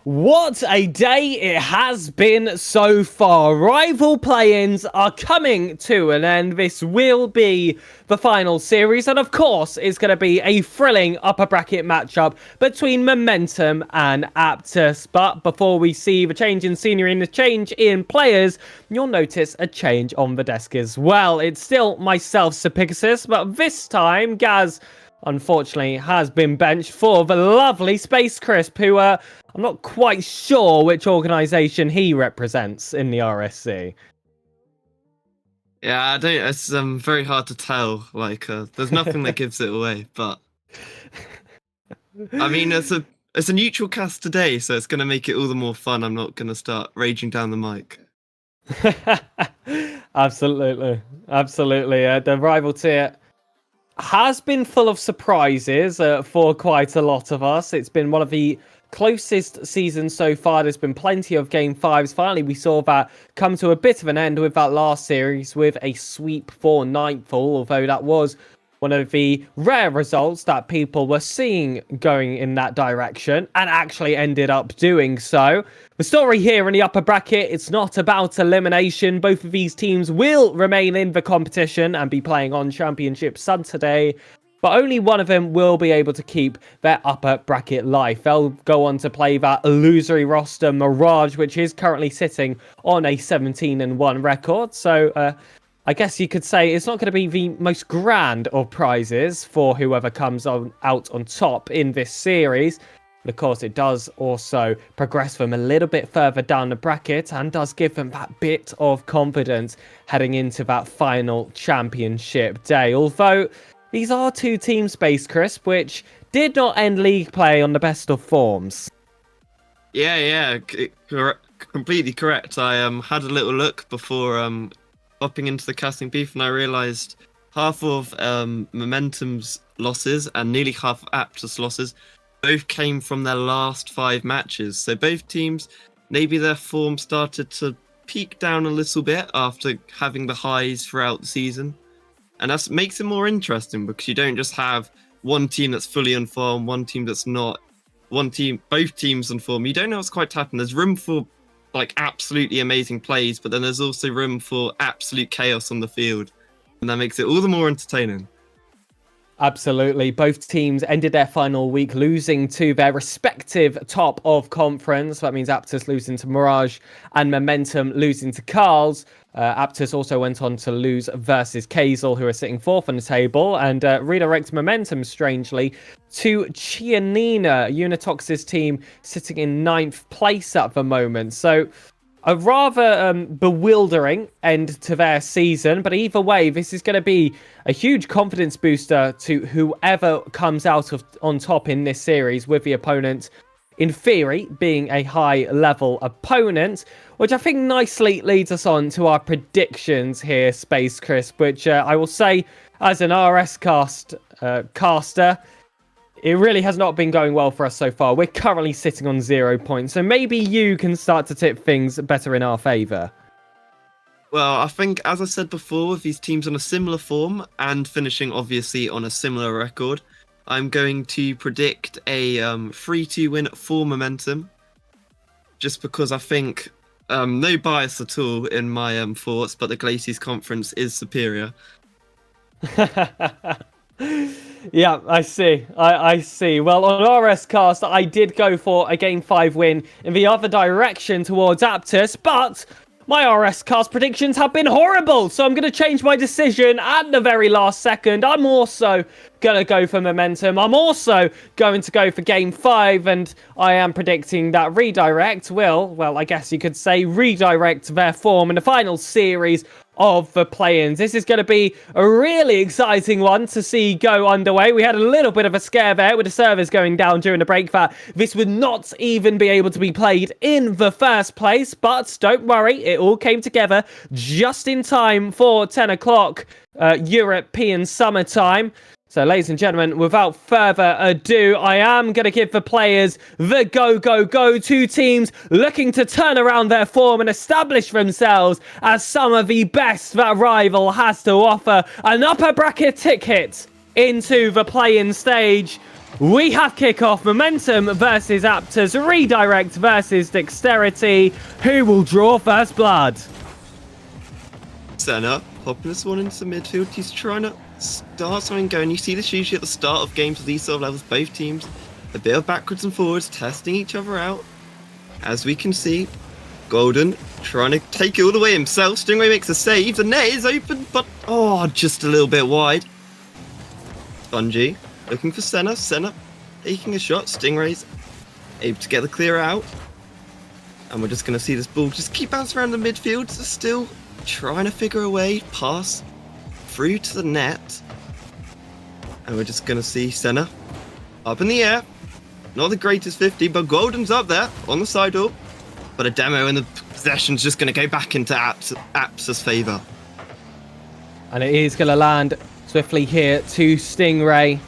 What a day it has been so far. Rival play-ins are coming to an end. This will be the final series, and of course it's going to be a thrilling upper bracket matchup between Momentum and Aptus. But before we see the change in scenery and the change in players, you'll notice a change on the desk as well. It's still myself, Sir Pegasus, but this time Gaz unfortunately has been benched for the lovely Space Crisp, who I'm not quite sure which organisation he represents in the RSC. Yeah, I don't. It's very hard to tell. Like, there's nothing that gives it away. But I mean, it's a neutral cast today, so it's gonna make it all the more fun. I'm not gonna start raging down the mic. Absolutely, absolutely. The rival tier has been full of surprises for quite a lot of us. It's been one of the closest seasons so far. There's been plenty of game fives. Finally, we saw that come to a bit of an end with that last series with a sweep for Nightfall, although that was one of the rare results that people were seeing going in that direction and actually ended up doing so. The story here in the upper bracket, it's not about elimination. Both of these teams will remain in the competition and be playing on Championship Saturday, but only one of them will be able to keep their upper bracket life. They'll go on to play that illusory roster Mirage, which is currently sitting on a 17-1 record. So, I guess you could say it's not going to be the most grand of prizes for whoever comes out on top in this series. But of course, it does also progress them a little bit further down the bracket and does give them that bit of confidence heading into that final championship day. Although these are two teams, Space Crisp, which did not end league play on the best of forms. Yeah, completely correct. I had a little look before hopping into the casting booth, and I realised half of Momentum's losses and nearly half of Aptus' losses both came from their last 5 matches. So both teams, maybe their form started to peak down a little bit after having the highs throughout the season. And that makes it more interesting because you don't just have one team that's fully on form, one team that's not, both teams on form. You don't know what's quite happening. There's room for like absolutely amazing plays, but then there's also room for absolute chaos on the field, and that makes it all the more entertaining. Absolutely. Both teams ended their final week losing to their respective top of conference. That means Aptus losing to Mirage and Momentum losing to Carl's. Aptus also went on to lose versus Kazel, who are sitting 4th on the table, and redirect Momentum, strangely, to Chianina, Unitox's team, sitting in 9th place at the moment. So a rather bewildering end to their season, but either way, this is going to be a huge confidence booster to whoever comes out on top in this series, with the opponent, in theory, being a high-level opponent, which I think nicely leads us on to our predictions here, Space Crisp, which I will say, as an RS caster, it really has not been going well for us so far. We're currently sitting on 0 points, so maybe you can start to tip things better in our favour. Well, I think, as I said before, with these teams on a similar form and finishing, obviously, on a similar record, I'm going to predict a 3-2 win for Momentum, just because I think, no bias at all in my thoughts, but the Glaciers Conference is superior. Yeah, I see. I see. Well, on RS Cast, I did go for a Game 5 win in the other direction towards Aptus, but my RS Cast predictions have been horrible, so I'm going to change my decision at the very last second. I'm also going to go for Momentum. I'm also going to go for Game 5, and I am predicting that Redirect will, well, I guess you could say, redirect their form in the final series of the play-ins. This is going to be a really exciting one to see go underway. We had a little bit of a scare there with the servers going down during the break that this would not even be able to be played in the first place, but don't worry, it all came together just in time for 10 o'clock European summertime. So, ladies and gentlemen, without further ado, I am going to give the players the go. Two teams looking to turn around their form and establish themselves as some of the best that Rival has to offer. An upper bracket ticket into the play-in stage. We have kickoff, Momentum versus Aptus, Redirect versus Dexterity. Who will draw first blood? Senna popping this one into the midfield. He's trying to start something going. You see this usually at the start of games of these sort of levels. Both teams a bit of backwards and forwards, testing each other out. As we can see, Golden trying to take it all the way himself. Stingray makes a save. The net is open, but just a little bit wide. Spongy looking for Senna. Senna taking a shot. Stingray's able to get the clear out. And we're just going to see this ball just keep bouncing around the midfield. So still trying to figure a way pass through to the net. And we're just going to see Senna up in the air. Not the greatest 50, but Golden's up there on the sidewalk. But a demo in the possession's just going to go back into Apsa's favour. And it is going to land swiftly here to Stingray.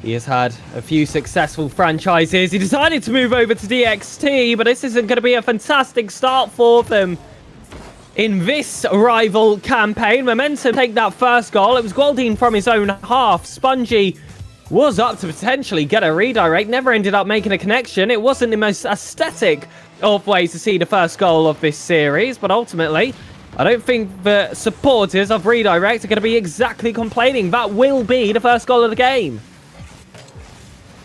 He has had a few successful franchises. He decided to move over to DXT, but this isn't going to be a fantastic start for them in this rival campaign. Momentum take that first goal. It was Gwaldine from his own half. Spongy was up to potentially get a redirect. Never ended up making a connection. It wasn't the most aesthetic of ways to see the first goal of this series, but ultimately, I don't think the supporters of Redirect are going to be exactly complaining. That will be the first goal of the game.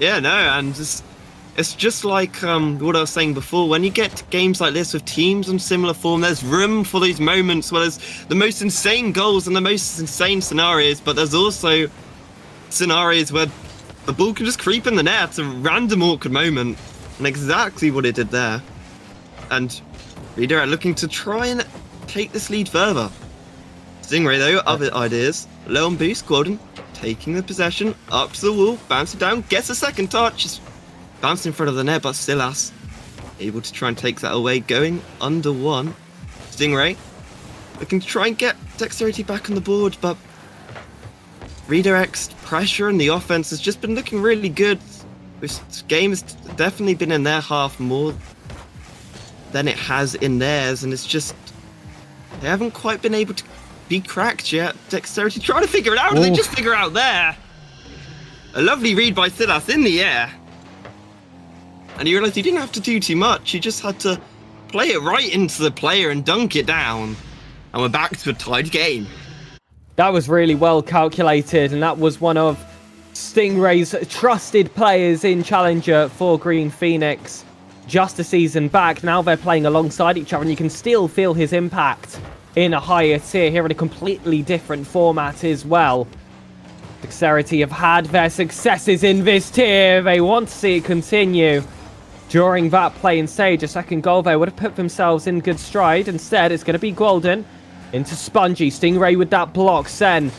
Yeah, no, and it's just like what I was saying before. When you get to games like this with teams on similar form, there's room for these moments where there's the most insane goals and the most insane scenarios, but there's also scenarios where the ball can just creep in the net at a random awkward moment, and exactly what it did there. And Redirect looking to try and take this lead further. Stingray, though, other ideas. Low on boost, Golden taking the possession, up to the wall, bouncing down, gets a second touch, just bouncing in front of the net, but Silas able to try and take that away, going under one. Stingray looking to try and get dexterity back on the board, but Redirect's pressure and the offense has just been looking really good. This game has definitely been in their half more than it has in theirs, and it's just they haven't quite been able to be cracked yet. Dexterity trying to figure it out, and they just figure out there. A lovely read by Silas in the air. And he realised he didn't have to do too much. He just had to play it right into the player and dunk it down. And we're back to a tied game. That was really well calculated, and that was one of Stingray's trusted players in Challenger for Green Phoenix. Just a season back, now they're playing alongside each other, and you can still feel his impact in a higher tier here in a completely different format as well. Dexterity have had their successes in this tier. They want to see it continue. During that playing stage, a second goal there would have put themselves in good stride. Instead, it's going to be Golden into Spongy. Stingray with that block. Sen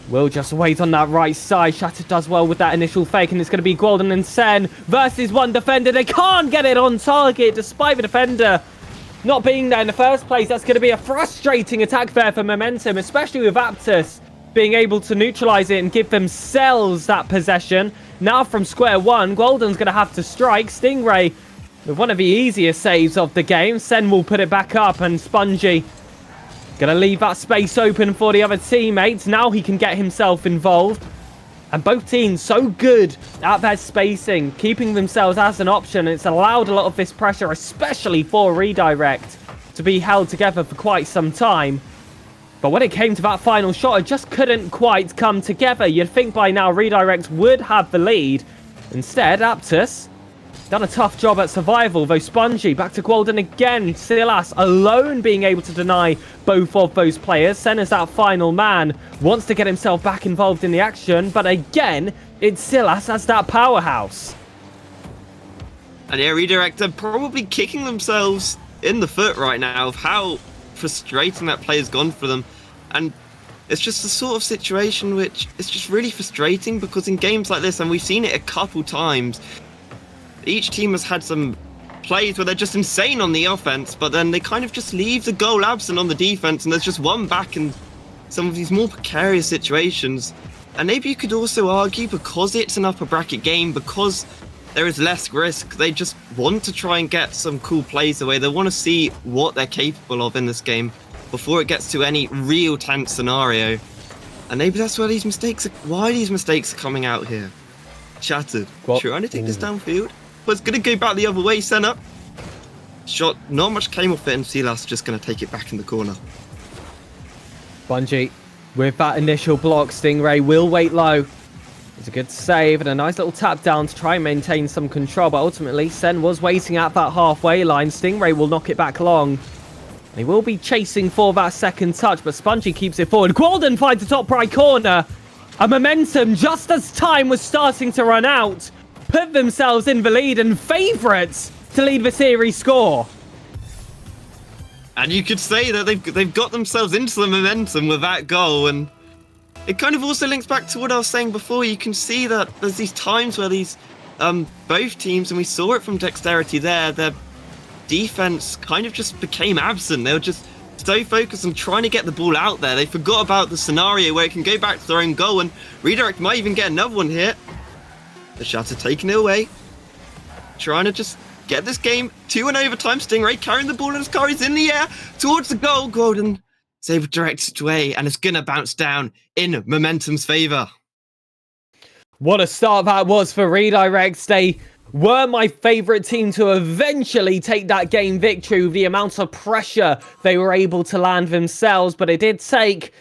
will just wait on that right side. Shattered does well with that initial fake, and it's going to be Golden and Sen versus one defender. They can't get it on target despite the defender not being there in the first place. That's going to be a frustrating attack there for Momentum, especially with Aptus being able to neutralize it and give themselves that possession. Now from square one, Golden's going to have to strike. Stingray with one of the easiest saves of the game. Sen will put it back up, and Spongy going to leave that space open for the other teammates. Now he can get himself involved. And both teams so good at their spacing, keeping themselves as an option. It's allowed a lot of this pressure, especially for Redirect, to be held together for quite some time. But when it came to that final shot, it just couldn't quite come together. You'd think by now Redirect would have the lead. Instead, Aptus done a tough job at survival, though Spongy back to Golden again. Silas alone being able to deny both of those players. Sen is that final man, wants to get himself back involved in the action, but again, it's Silas as that powerhouse. And yeah, Redirect are probably kicking themselves in the foot right now of how frustrating that play has gone for them. And it's just the sort of situation which is just really frustrating, because in games like this, and we've seen it a couple times, each team has had some plays where they're just insane on the offense, but then they kind of just leave the goal absent on the defense, and there's just one back in some of these more precarious situations. And maybe you could also argue, because it's an upper bracket game, because there is less risk, they just want to try and get some cool plays away. They want to see what they're capable of in this game before it gets to any real tense scenario. And maybe that's why these mistakes are coming out here. Shattered, trying to take this downfield, but it's going to go back the other way. Senna shot, not much came off it, and Silas just going to take it back in the corner. Bungie with that initial block. Stingray will wait low. It's a good save and a nice little tap down to try and maintain some control, but ultimately Sen was waiting at that halfway line. Stingray will knock it back long. He will be chasing for that second touch, but Spongy keeps it forward. Golden finds the top right corner. A Momentum, just as time was starting to run out, put themselves in the lead and favourites to lead the series score. And you could say that they've got themselves into the momentum with that goal, and it kind of also links back to what I was saying before. You can see that there's these times where these both teams, and we saw it from Dexterity there, their defense kind of just became absent. They were just so focused on trying to get the ball out there. They forgot about the scenario where it can go back to their own goal, and Redirect might even get another one here. The Shatter taking it away, trying to just get this game to an overtime. Stingray carrying the ball in his car. He's in the air towards the goal. Golden is able to direct it away, and it's going to bounce down in Momentum's favour. What a start that was for Redirects. They were my favourite team to eventually take that game victory with the amount of pressure they were able to land themselves. But it did take,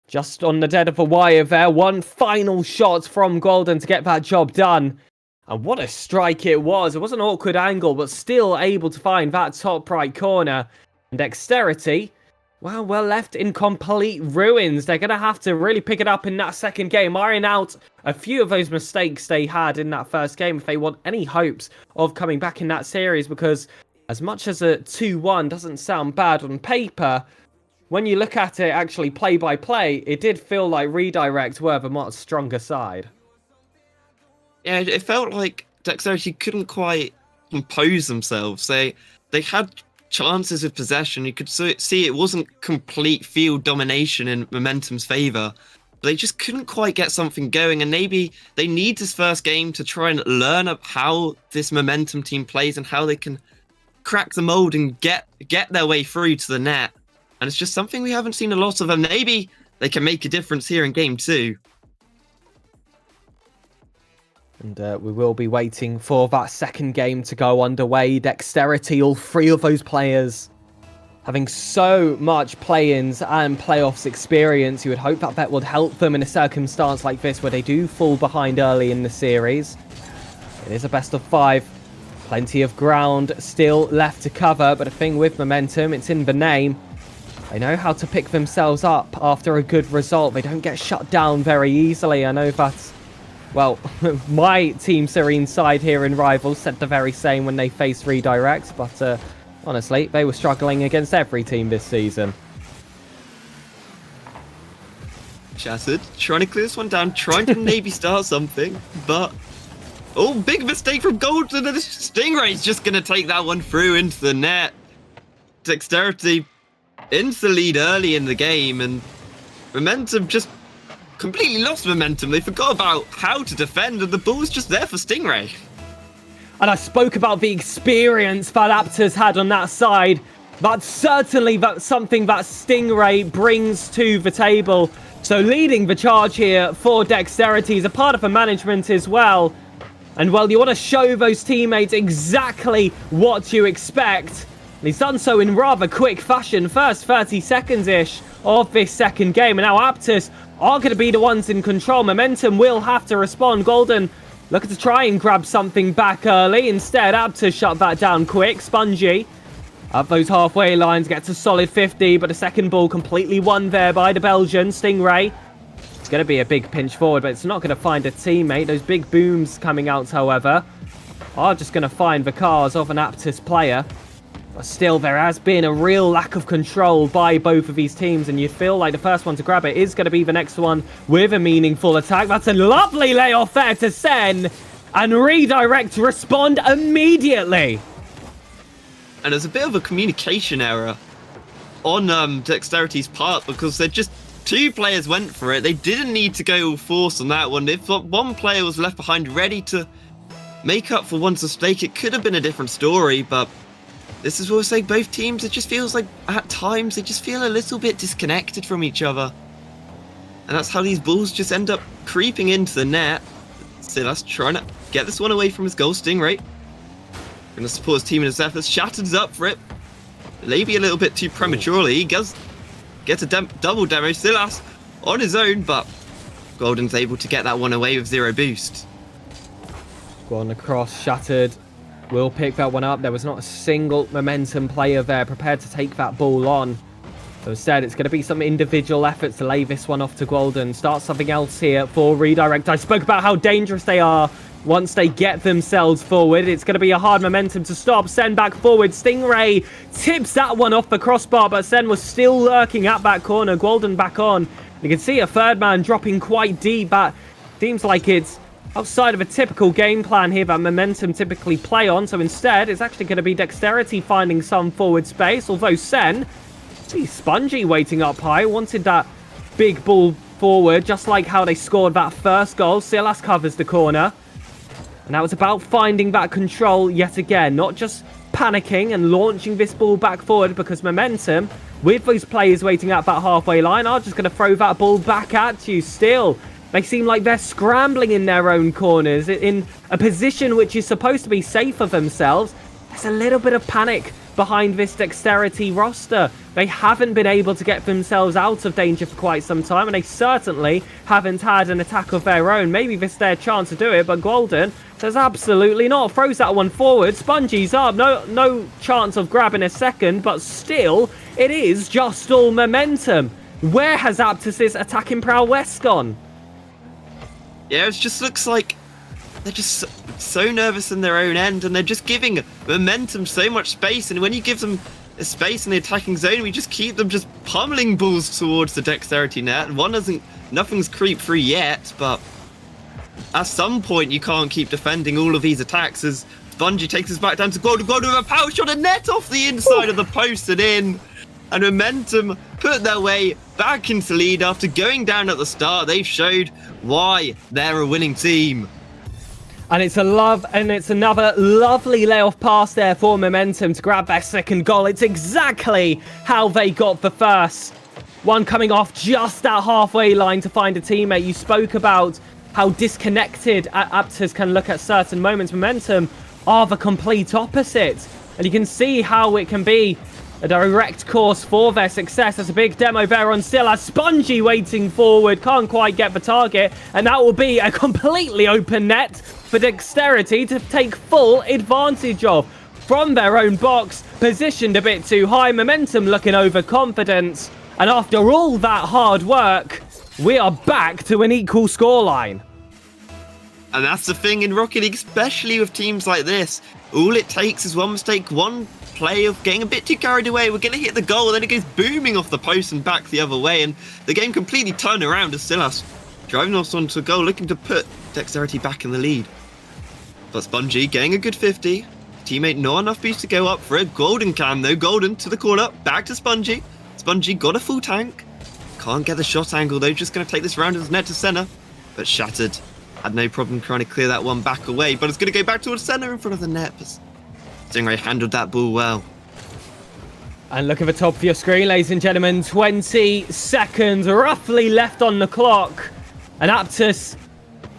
just on the dead of a wire there, one final shot from Golden to get that job done. And what a strike it was. It was an awkward angle, but still able to find that top right corner. And Dexterity, well, we're left in complete ruins. They're going to have to really pick it up in that second game, iron out a few of those mistakes they had in that first game if they want any hopes of coming back in that series, because as much as a 2-1 doesn't sound bad on paper, when you look at it actually play by play, it did feel like Redirect were the much stronger side. Yeah, it felt like Dexterity couldn't quite compose themselves. They had chances of possession. You could see it wasn't complete field domination in Momentum's favour. They just couldn't quite get something going, and maybe they need this first game to try and learn how this Momentum team plays and how they can crack the mould and get their way through to the net. And it's just something we haven't seen a lot of, and maybe they can make a difference here in game 2. And we will be waiting for that second game to go underway. Dexterity, all three of those players having so much play-ins and playoffs experience. You would hope that would help them in a circumstance like this where they do fall behind early in the series. It is a best of 5. Plenty of ground still left to cover, but the thing with Momentum, it's in the name. They know how to pick themselves up after a good result. They don't get shut down very easily. I know that's, well, my Team Serene side here in Rivals said the very same when they faced Redirect, but honestly, they were struggling against every team this season. Shattered, trying to clear this one down, trying to maybe start something, but... Oh, big mistake from Golden, and Stingray's just going to take that one through into the net. Dexterity into the lead early in the game, and Momentum just completely lost momentum. They forgot about how to defend, and the ball's just there for Stingray. And I spoke about the experience that Aptors had on that side. That's certainly something that Stingray brings to the table. So leading the charge here for Dexterity is a part of the management as well. And well, you want to show those teammates exactly what you expect. And he's done so in rather quick fashion. First 30 seconds-ish of this second game. And now Aptors are going to be the ones in control. Momentum will have to respond. Golden looking to try and grab something back early. Instead, Aptors shut that down quick. Spongy up those halfway lines, gets a solid 50, but the second ball completely won there by the Belgian. Stingray, it's going to be a big pinch forward, but it's not going to find a teammate. Those big booms coming out, however, are just going to find the cars of an Aptors player. But still, there has been a real lack of control by both of these teams, and you feel like the first one to grab it is going to be the next one with a meaningful attack. That's a lovely layoff there to Sen, and Redirect respond immediately. And there's a bit of a communication error on Dexterity's part, because they're just... 2 players went for it. They didn't need to go all force on that one. If one player was left behind ready to make up for one's mistake, it could have been a different story, but this is what I say, both teams, it just feels like at times they just feel a little bit disconnected from each other. And that's how these balls just end up creeping into the net. Silas trying to get this one away from his goal. Stingray going to support his team in his efforts. Shattered's up for it. Maybe a little bit too prematurely. He does get a double demo. Silas on his own, but Golden's able to get that one away with 0 boost. Go on across, Shattered will pick that one up. There was not a single Momentum player there prepared to take that ball on. So instead, it's going to be some individual efforts to lay this one off to Golden. Start something else here for Redirect. I spoke about how dangerous they are once they get themselves forward. It's going to be a hard momentum to stop. Sen back forward. Stingray tips that one off the crossbar, but Sen was still lurking at that corner. Golden back on. You can see a third man dropping quite deep. That seems like it's outside of a typical game plan here that Momentum typically play on. So instead, it's actually going to be Dexterity finding some forward space. Although Sen, see Spongy waiting up high, wanted that big ball forward, just like how they scored that first goal. Silas covers the corner. And now it's about finding that control yet again, not just panicking and launching this ball back forward, because Momentum, with those players waiting at that halfway line, are just going to throw that ball back at you. Still, they seem like they're scrambling in their own corners, in a position which is supposed to be safe for themselves. There's a little bit of panic behind this Dexterity roster. They haven't been able to get themselves out of danger for quite some time, and they certainly haven't had an attack of their own. Maybe this is their chance to do it, but Golden says absolutely not. Throws that one forward. Spongy's up. No chance of grabbing a second, but still, it is just all Momentum. Where has Aptus's attacking prowess gone? Yeah, it just looks like they're just so nervous in their own end, and they're just giving Momentum so much space. And when you give them a space in the attacking zone, we just keep them just pummeling balls towards the Dexterity net. Nothing's creeped through yet, but at some point you can't keep defending all of these attacks as Spongy takes us back down to Golden. Golden with a power shot, a net off the inside of the post and in. And Momentum put their way back into lead after going down at the start. They've showed why they're a winning team. And it's another lovely layoff pass there for Momentum to grab their second goal. It's exactly how they got the first one, coming off just that halfway line to find a teammate. You spoke about how disconnected Aptus can look at certain moments. Momentum are the complete opposite. And you can see how it can be a direct course for their success. There's a big demo there on Silas. Spongy waiting forward, can't quite get the target, and that will be a completely open net for Dexterity to take full advantage of. From their own box, positioned a bit too high, Momentum looking overconfident, and after all that hard work, we are back to an equal scoreline. And that's the thing in Rocket League, especially with teams like this. All it takes is one mistake, one play of getting a bit too carried away. We're going to hit the goal, and then it goes booming off the post and back the other way, and the game completely turned around as Silas driving us onto a goal, looking to put Dexterity back in the lead. But Spongy getting a good 50. Teammate not enough boost to go up for a Golden cam though. Golden to the corner, back to Spongy. Spongy got a full tank. Can't get the shot angle though, just going to take this round as net to center. But Shattered had no problem trying to clear that one back away, but it's going to go back towards center in front of the net. But Stingray handled that ball well. And look at the top of your screen, ladies and gentlemen. 20 seconds roughly left on the clock. And Aptus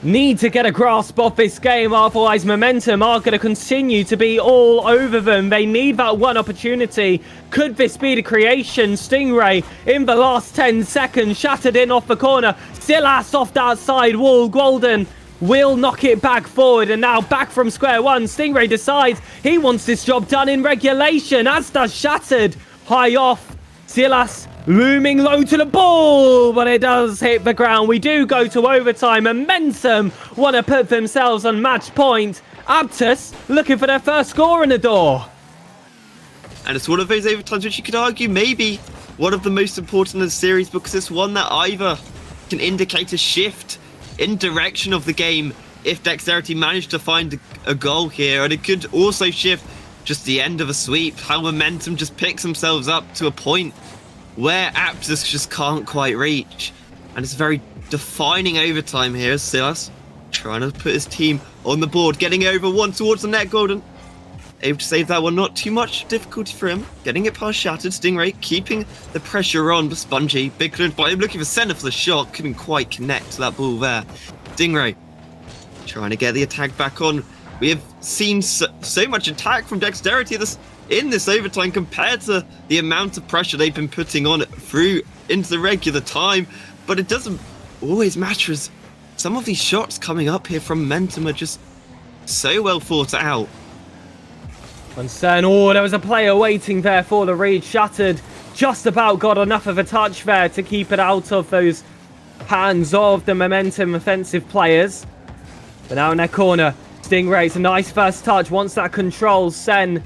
need to get a grasp of this game, otherwise Momentum are going to continue to be all over them. They need that one opportunity. Could this be the creation? Stingray in the last 10 seconds, shattered in off the corner. Silas off that side wall. Golden will knock it back forward, and now back from square one. Stingray decides he wants this job done in regulation, as does Shattered. High off, Silas looming low to the ball, but it does hit the ground. We do go to overtime. Momentum want to put themselves on match point. Aptus looking for their first score in the door. And it's one of those overtimes which you could argue maybe one of the most important in the series, because it's one that either can indicate a shift in direction of the game if Dexterity managed to find a goal here, and it could also shift just the end of a sweep, how Momentum just picks themselves up to a point where Aptus just can't quite reach. And it's a very defining overtime here as Silas trying to put his team on the board, getting over one towards the net. Golden able to save that one, not too much difficulty for him, getting it past Shattered. Stingray keeping the pressure on, but Spongy, big clearance by him, looking for center for the shot, couldn't quite connect to that ball there. Stingray trying to get the attack back on. We have seen so much attack from Dexterity in this overtime compared to the amount of pressure they've been putting on through into the regular time, but it doesn't always matter, as some of these shots coming up here from Momentum are just so well thought out. Concern. Oh, there was a player waiting there for the read. Shattered just about got enough of a touch there to keep it out of those hands of the Momentum offensive players. But now in their corner, Stingray's a nice first touch. Wants that control. Sen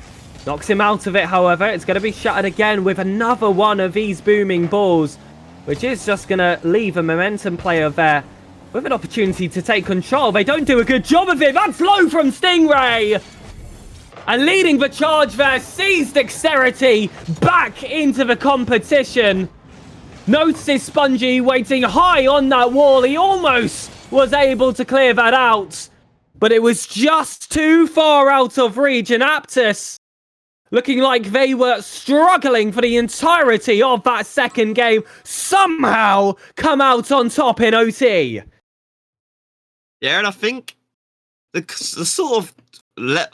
knocks him out of it, however. It's going to be shattered again with another one of these booming balls, which is just going to leave a momentum player there with an opportunity to take control. They don't do a good job of it. That's low from Stingray. And leading the charge there, sees Dexterity back into the competition. Notices Spongy waiting high on that wall. He almost was able to clear that out, but it was just too far out of reach. And Aptus, looking like they were struggling for the entirety of that second game, somehow come out on top in OT. Yeah, and I think the sort of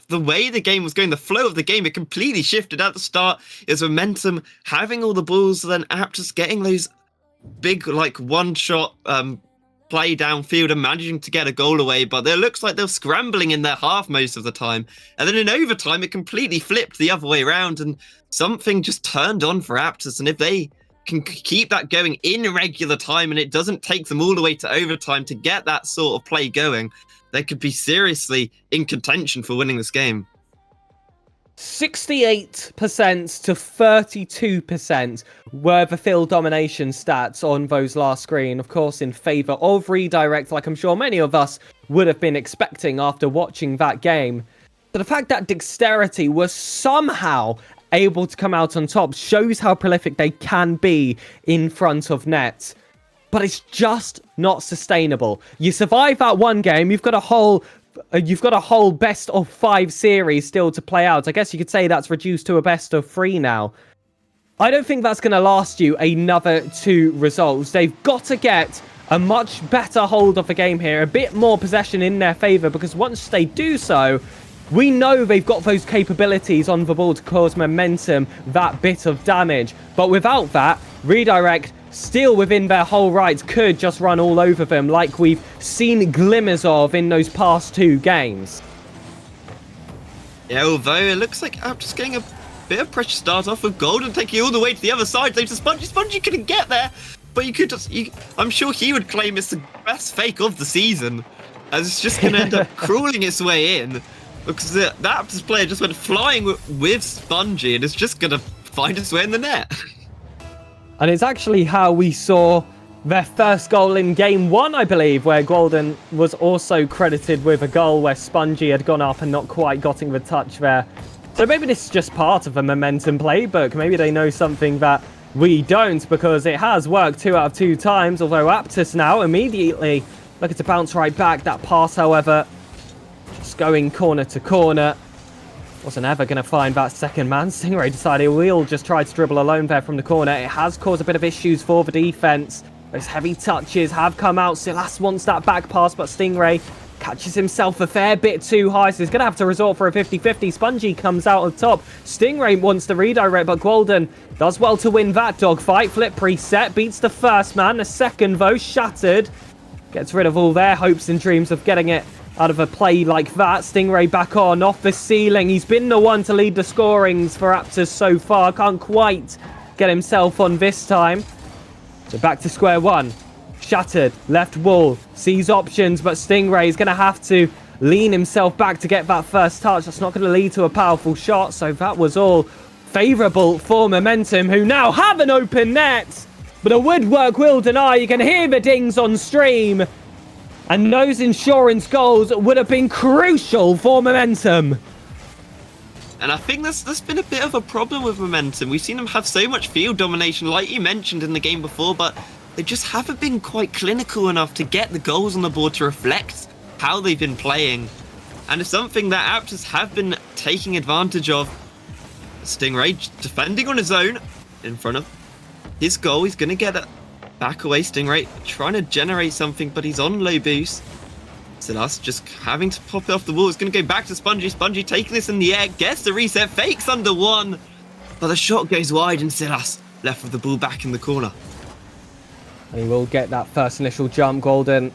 the way the game was going, the flow of the game, it completely shifted at the start. Is momentum, having all the balls, then Aptus getting those big, like, one-shot play downfield and managing to get a goal away, but it looks like they're scrambling in their half most of the time. And then in overtime, it completely flipped the other way around, and something just turned on for Aptus. And if they can keep that going in regular time and it doesn't take them all the way to overtime to get that sort of play going, they could be seriously in contention for winning this game. 68% to 32% were the field domination stats on those last screen. Of course, in favour of redirect, like I'm sure many of us would have been expecting after watching that game. But the fact that Dexterity was somehow able to come out on top shows how prolific they can be in front of net. But it's just not sustainable. You survive that one game, you've got a whole best of 5 series still to play out. I guess you could say that's reduced to a best of 3 now. I don't think that's going to last you another 2 results. They've got to get a much better hold of the game here, a bit more possession in their favour, because once they do so, we know they've got those capabilities on the ball to cause momentum, that bit of damage. But without that, redirect, still within their whole rights, could just run all over them like we've seen glimmers of in those past 2 games. Yeah, although it looks like I'm just getting a bit of pressure start off with Golden taking all the way to the other side. Thanks to Spongy. Spongy couldn't get there, but you could just... I'm sure he would claim it's the best fake of the season, as it's just going to end up crawling its way in, because that player just went flying with Spongy, and it's just going to find its way in the net. And it's actually how we saw their first goal in game 1, I believe, where Golden was also credited with a goal where Spongy had gone up and not quite getting the touch there. So maybe this is just part of a momentum playbook. Maybe they know something that we don't, because it has worked 2 out of 2 times, although Aptus now immediately looking to bounce right back. That pass, however, just going corner to corner. Wasn't ever going to find that second man. Stingray decided we'll just try to dribble alone there from the corner. It has caused a bit of issues for the defense. Those heavy touches have come out. Silas wants that back pass, but Stingray catches himself a fair bit too high, so he's going to have to resort for a 50-50. Spongy comes out on top. Stingray wants the redirect, but Golden does well to win that dogfight. Flip preset, beats the first man. The second, though, shattered. Gets rid of all their hopes and dreams of getting it out of a play like that. Stingray back on, off the ceiling. He's been the one to lead the scorings for Aptus so far. Can't quite get himself on this time. So back to square one. Shattered, left wall, sees options, but Stingray is going to have to lean himself back to get that first touch. That's not going to lead to a powerful shot, so that was all favourable for Momentum, who now have an open net. But a woodwork will deny. You can hear the dings on stream. And those insurance goals would have been crucial for Momentum. And I think that's been a bit of a problem with Momentum. We've seen them have so much field domination, like you mentioned in the game before, but they just haven't been quite clinical enough to get the goals on the board to reflect how they've been playing. And it's something that Aptus have been taking advantage of. Stingray defending on his own in front of his goal. He's going to get it back away. Stingray trying to generate something, but he's on low boost. Silas just having to pop it off the wall. It's going to go back to Spongy. Spongy taking this in the air, gets the reset, fakes under one, but the shot goes wide and Silas left with the ball back in the corner. And he will get that first initial jump. Golden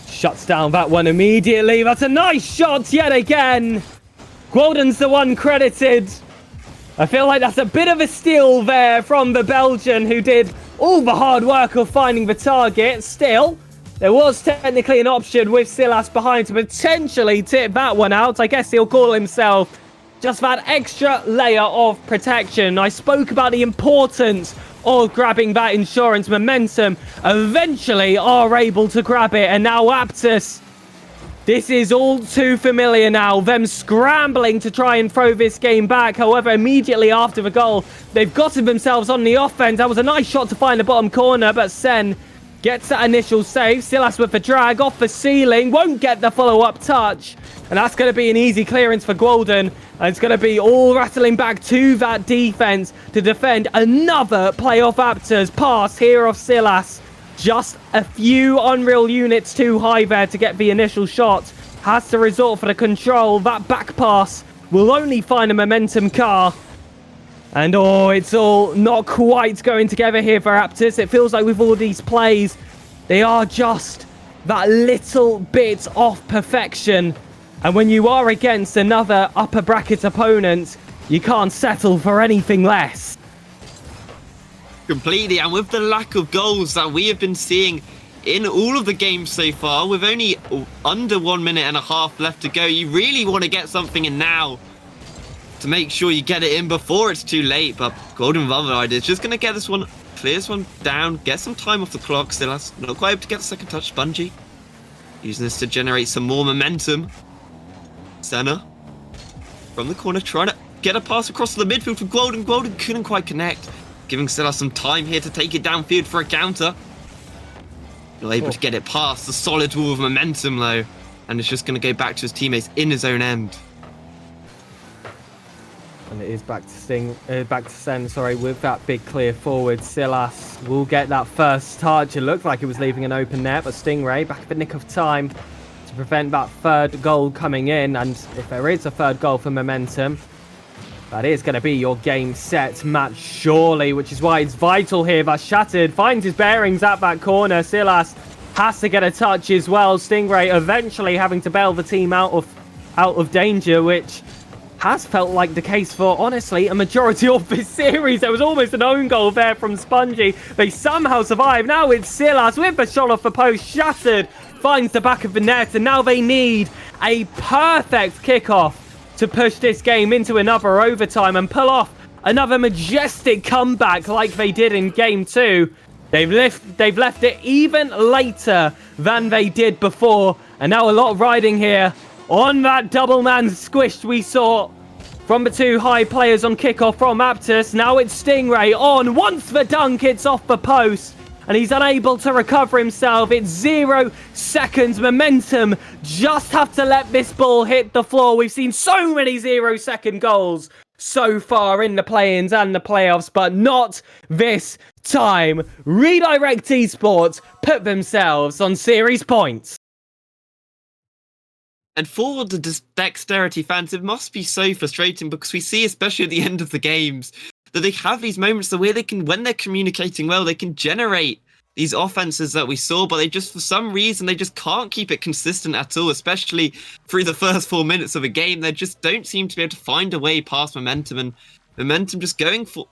shuts down that one immediately. That's a nice shot yet again. Golden's the one credited. I feel like that's a bit of a steal there from the Belgian, who did all the hard work of finding the target. Still, There was technically an option with Silas behind to potentially tip that one out. I guess he'll call himself just that extra layer of protection. I spoke about the importance of grabbing that insurance. Momentum eventually are able to grab it. And now Aptus, this is all too familiar now. Them scrambling to try and throw this game back. However, immediately after the goal, they've gotten themselves on the offense. That was a nice shot to find the bottom corner, but Sen gets that initial save. Silas with the drag off the ceiling. Won't get the follow-up touch. And that's going to be an easy clearance for Gwalden. And it's going to be all rattling back to that defense to defend another playoff Aptors pass here of Silas. Just a few Unreal units too high there to get the initial shot. Has to resort for the control. That back pass will only find a Momentum car. And oh, it's all not quite going together here for Aptus. It feels like with all these plays, they are just that little bit off perfection. And when you are against another upper bracket opponent, you can't settle for anything less. Completely, and with the lack of goals that we have been seeing in all of the games so far, with only under 1 minute and a half left to go, you really want to get something in now to make sure you get it in before it's too late. But Golden with other ideas, just going to get this one, clear this one down, get some time off the clock. Still has not quite able to get the second touch. Spongy using this to generate some more momentum. Senna from the corner trying to get a pass across to the midfield for Golden. Golden couldn't quite connect, giving Silas some time here to take it downfield for a counter. Not able to get it past the solid wall of momentum though, and it's just going to go back to his teammates in his own end. And it is back to Sen, sorry, with that big clear forward. Silas will get that first touch. It looked like it was leaving an open net, but Stingray back at the nick of time to prevent that third goal coming in. And if there is a third goal for Momentum, that is going to be your game set match surely, which is why it's vital here. That Shattered finds his bearings at that corner. Silas has to get a touch as well. Stingray eventually having to bail the team out of danger, which has felt like the case for, honestly, a majority of this series. There was almost an own goal there from Spongy. They somehow survive. Now it's Silas with the shot off the post. Shattered finds the back of the net, and now they need a perfect kickoff to push this game into another overtime and pull off another majestic comeback like they did in Game 2. They've left it even later than they did before, and now a lot of riding here on that double man squish we saw from the two high players on kickoff from Aptus. Now it's Stingray on. Once the dunk, it's off the post, and he's unable to recover himself. It's 0 seconds. Momentum just have to let this ball hit the floor. We've seen so many 0-second goals so far in the play-ins and the playoffs, but not this time. Redirect Esports put themselves on series points. And for the Dexterity fans, it must be so frustrating, because we see, especially at the end of the games, that they have these moments where they can, when they're communicating well, they can generate these offenses that we saw, but they just, for some reason, they just can't keep it consistent at all, especially through the first 4 minutes of a game. They just don't seem to be able to find a way past Momentum, and Momentum just going for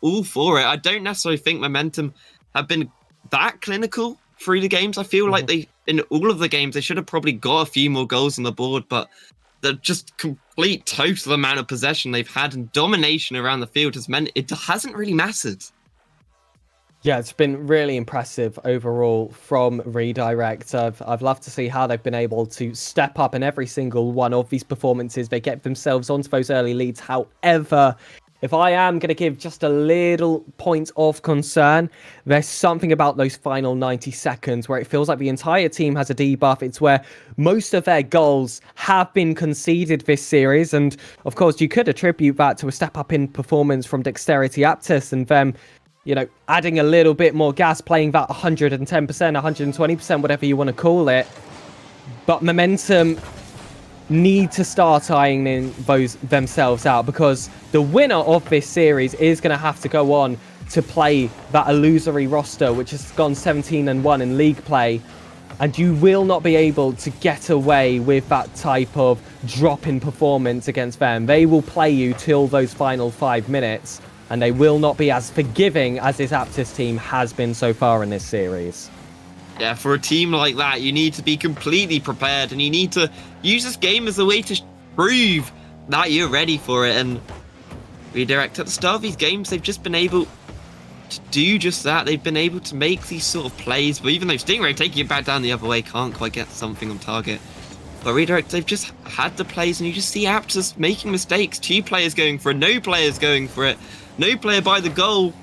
it. I don't necessarily think Momentum have been that clinical through the games. I feel like they, in all of the games, they should have probably got a few more goals on the board, but the just complete total amount of possession they've had and domination around the field has meant it hasn't really mattered. Yeah, it's been really impressive overall from Redirect. I've loved to see how they've been able to step up in every single one of these performances. They get themselves onto those early leads. However, if I am going to give just a little point of concern, there's something about those final 90 seconds where it feels like the entire team has a debuff. It's where most of their goals have been conceded this series. And of course, you could attribute that to a step up in performance from Dexterity Aptus and them, you know, adding a little bit more gas, playing that 110%, 120%, whatever you want to call it. But Momentum need to start eyeing those themselves out, because the winner of this series is going to have to go on to play that illusory roster, which has gone 17-1 in league play, and you will not be able to get away with that type of drop in performance against them. They will play you till those final 5 minutes, and they will not be as forgiving as this Aptus team has been so far in this series. Yeah, for a team like that, you need to be completely prepared, and you need to use this game as a way to prove that you're ready for it. And Redirect, at the start of these games, they've just been able to do just that. They've been able to make these sort of plays, but even though Stingray taking it back down the other way can't quite get something on target. But Redirect, they've just had the plays, and you just see Aptus making mistakes. 2 players going for it, no players going for it, no player by the goal.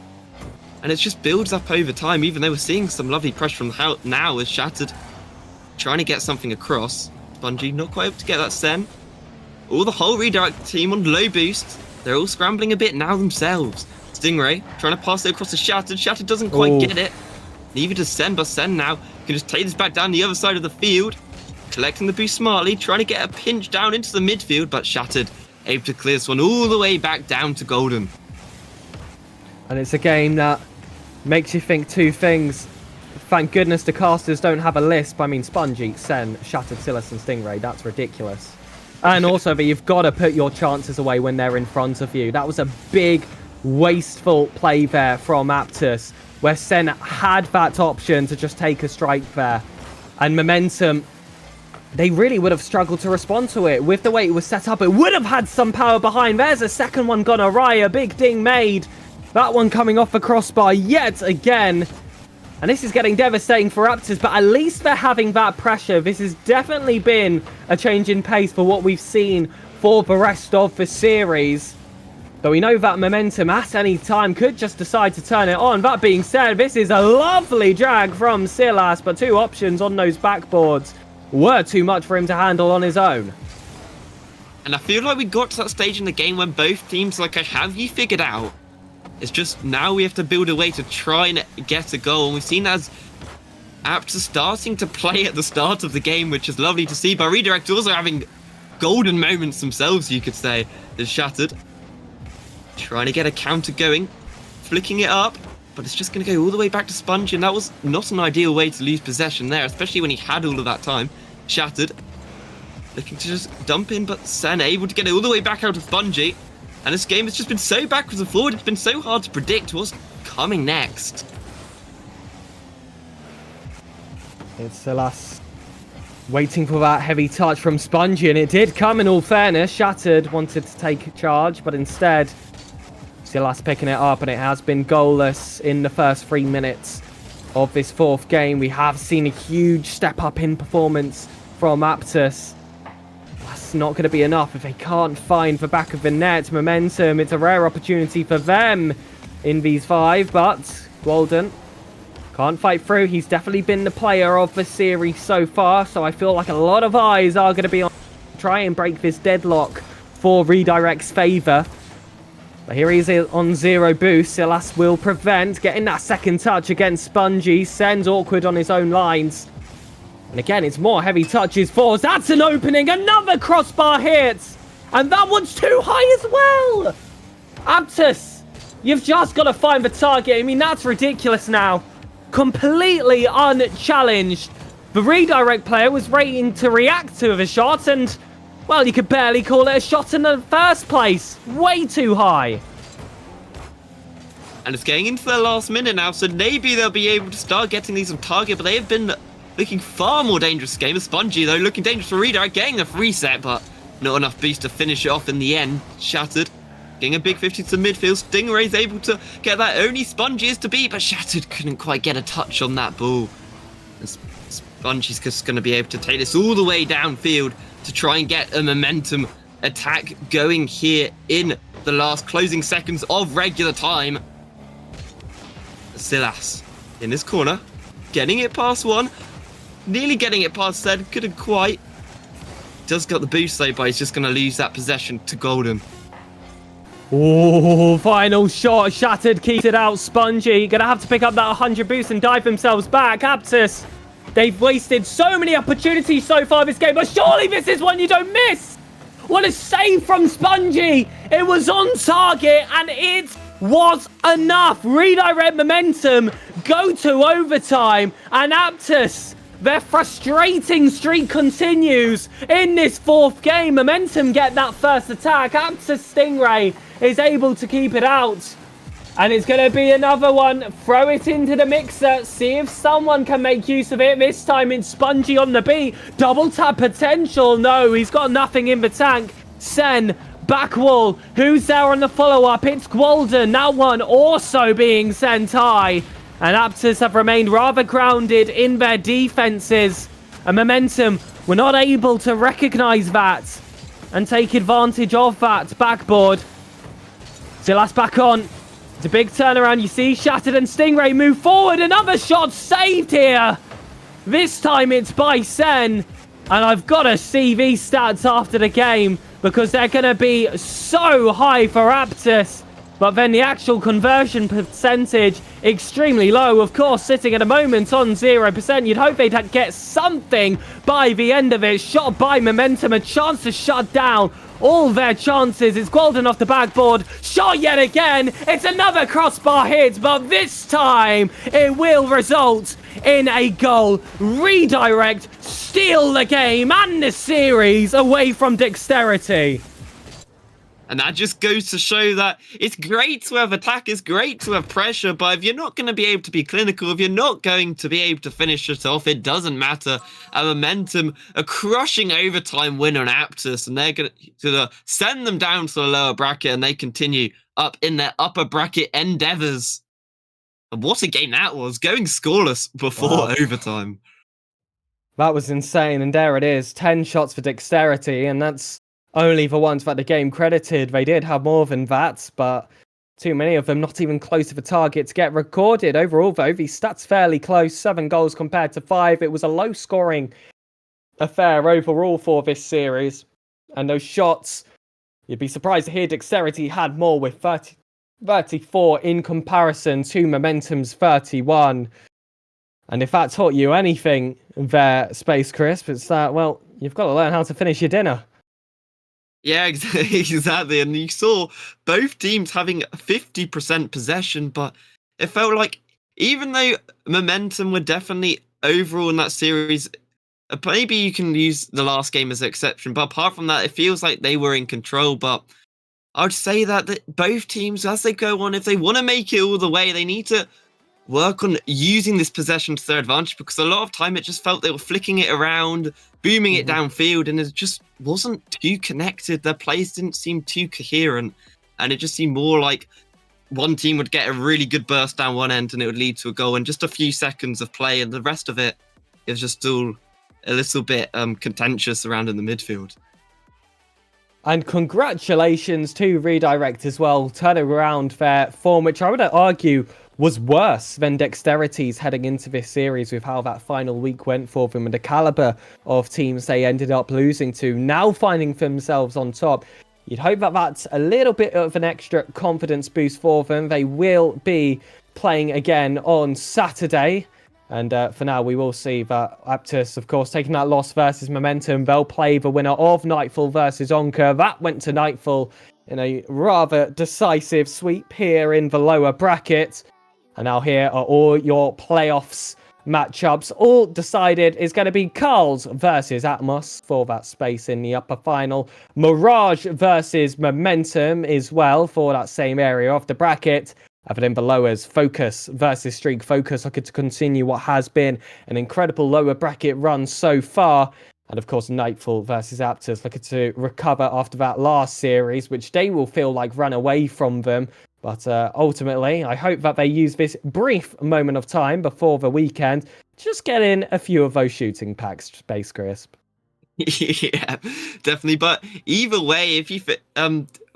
And it just builds up over time, even though we're seeing some lovely pressure from how now is Shattered trying to get something across. Spongy not quite able to get that Sen. All the whole Redirect team on low boost. They're all scrambling a bit now themselves. Stingray trying to pass it across to Shattered. Shattered doesn't quite get it. Neither does Sen, but Sen now can just take this back down the other side of the field. Collecting the boost smartly, trying to get a pinch down into the midfield, but Shattered able to clear this one all the way back down to Golden. And it's a game that makes you think 2 things. Thank goodness the casters don't have a list. I mean, Spongy, Sen, Shattered, Silas, and Stingray. That's ridiculous. And also, but you've got to put your chances away when they're in front of you. That was a big, wasteful play there from Aptus, where Sen had that option to just take a strike there. And Momentum, they really would have struggled to respond to it. With the way it was set up, it would have had some power behind. There's a second one gone awry. A big ding made. That one coming off the crossbar yet again. And this is getting devastating for Aptus, but at least they're having that pressure. This has definitely been a change in pace for what we've seen for the rest of the series. But we know that Momentum at any time could just decide to turn it on. That being said, this is a lovely drag from Silas, but 2 options on those backboards were too much for him to handle on his own. And I feel like we got to that stage in the game when both teams like, have you figured out? It's just now we have to build a way to try and get a goal. And we've seen as Aptus starting to play at the start of the game, which is lovely to see. But Redirect also having golden moments themselves, you could say. Is Shattered trying to get a counter going, flicking it up, but it's just going to go all the way back to Sponge. And that was not an ideal way to lose possession there, especially when he had all of that time. Shattered looking to just dump in, but Sen able to get it all the way back out of Spongy. And this game has just been so backwards and forward, it's been so hard to predict what's coming next. It's Silas waiting for that heavy touch from Spongy, and it did come in all fairness. Shattered wanted to take charge, but instead Silas picking it up, and it has been goalless in the first 3 minutes of this 4th game. We have seen a huge step up in performance from Aptus. That's not going to be enough if they can't find the back of the net. Momentum, it's a rare opportunity for them in these 5, but Golden can't fight through. He's definitely been the player of the series so far, so I feel like a lot of eyes are going to be on try and break this deadlock for Redirect's favour. But here he is on 0 boost. Silas will prevent getting that second touch against Spongy. Sends awkward on his own lines. And again, it's more heavy touches for us. That's an opening. Another crossbar hit. And that one's too high as well. Aptus, you've just got to find the target. I mean, that's ridiculous now. Completely unchallenged. The Redirect player was waiting to react to the shot, and, well, you could barely call it a shot in the first place. Way too high. And it's getting into their last minute now, so maybe they'll be able to start getting these on target, but they have been looking far more dangerous this game. Spongy, though, looking dangerous for Redirect, getting the free set, but not enough boost to finish it off in the end. Shattered, getting a big 50 to midfield. Stingray's able to get that. Only Spongy is to beat, but Shattered couldn't quite get a touch on that ball. And Spongy's just going to be able to take this all the way downfield to try and get a momentum attack going here in the last closing seconds of regular time. Silas in this corner, getting it past one. Nearly getting it past Zed, couldn't quite. Does got the boost though, but he's just going to lose that possession to Golden. Oh, final shot. Shattered keeps it out. Spongy going to have to pick up that 100 boost and dive themselves back. Aptus, they've wasted so many opportunities so far this game, but surely this is one you don't miss. What a save from Spongy. It was on target and it was enough. Redirect Momentum go to overtime, and Aptus, their frustrating streak continues in this 4th game. Momentum get that first attack. Aptus Stingray is able to keep it out. And it's going to be another one. Throw it into the mixer. See if someone can make use of it. This time it's Spongy on the beat. Double tap potential. No, he's got nothing in the tank. Sen, back wall. Who's there on the follow-up? It's Gwalden. Now one also being sent high. And Aptus have remained rather grounded in their defenses. And Momentum were not able to recognize that and take advantage of that backboard. Zilas back on. It's a big turnaround. You see Shattered and Stingray move forward. Another shot saved here. This time it's by Sen. And I've got to see these stats after the game because they're going to be so high for Aptus. But then the actual conversion percentage, extremely low. Of course, sitting at the moment on 0%. You'd hope they'd get something by the end of it. Shot by Momentum, a chance to shut down all their chances. It's Gwalden off the backboard. Shot yet again. It's another crossbar hit, but this time it will result in a goal. Redirect, steal the game and the series away from Dexterity. And that just goes to show that it's great to have attack, it's great to have pressure, but if you're not going to be able to be clinical, if you're not going to be able to finish it off, it doesn't matter. A Momentum, a crushing overtime win on Aptus, and they're going to send them down to the lower bracket, and they continue up in their upper bracket endeavors. And what a game that was, going scoreless before overtime. That was insane, and there it is, 10 shots for Dexterity, and that's only the ones that the game credited. They did have more than that, but too many of them not even close to the target to get recorded. Overall, though, these stats fairly close. 7 goals compared to 5. It was a low-scoring affair overall for this series. And those shots, you'd be surprised to hear Dexterity had more with 34 in comparison to Momentum's 31. And if that taught you anything there, Space Crisp, it's that, well, you've got to learn how to finish your dinner. Yeah, exactly. And you saw both teams having 50% possession, but it felt like even though Momentum were definitely overall in that series, maybe you can use the last game as an exception, but apart from that, it feels like they were in control. But I would say that both teams, as they go on, if they want to make it all the way, they need to work on using this possession to their advantage, because a lot of time it just felt they were flicking it around, booming it downfield, and it just wasn't too connected. Their plays didn't seem too coherent, and it just seemed more like one team would get a really good burst down one end and it would lead to a goal in just a few seconds of play, and the rest of it is just all a little bit contentious around in the midfield. And congratulations to Redirect as well, turning around their form, which I would argue was worse than Dexterity's heading into this series with how that final week went for them and the caliber of teams they ended up losing to, now finding themselves on top. You'd hope that that's a little bit of an extra confidence boost for them. They will be playing again on Saturday. And for now, we will see that Aptus, of course, taking that loss versus Momentum. They'll play the winner of Nightfall versus Onca. That went to Nightfall in a rather decisive sweep here in the lower bracket. And now here are all your playoffs matchups. All decided is going to be Carls versus Atmos for that space in the upper final. Mirage versus Momentum as well for that same area of the bracket. And then below us, Focus versus Streak. Focus looking to continue what has been an incredible lower bracket run so far. And of course, Nightfall versus Aptus looking to recover after that last series, which they will feel like ran away from them. But ultimately, I hope that they use this brief moment of time before the weekend to just get in a few of those shooting packs, Space Crisp. Yeah, definitely. But either way, if you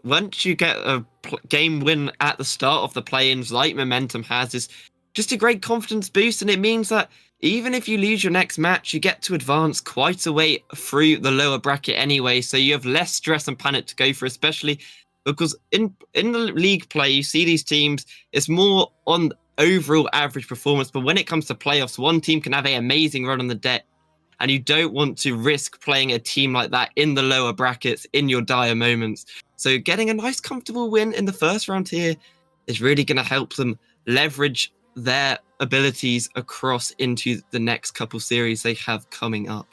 once you get a game win at the start of the play-ins like Momentum has, is just a great confidence boost, and it means that even if you lose your next match, you get to advance quite a way through the lower bracket anyway, so you have less stress and panic to go for, especially because in the league play, you see these teams, it's more on overall average performance, but when it comes to playoffs, one team can have an amazing run on the deck, and you don't want to risk playing a team like that in the lower brackets in your dire moments. So getting a nice comfortable win in the first round here is really going to help them leverage their abilities across into the next couple series they have coming up.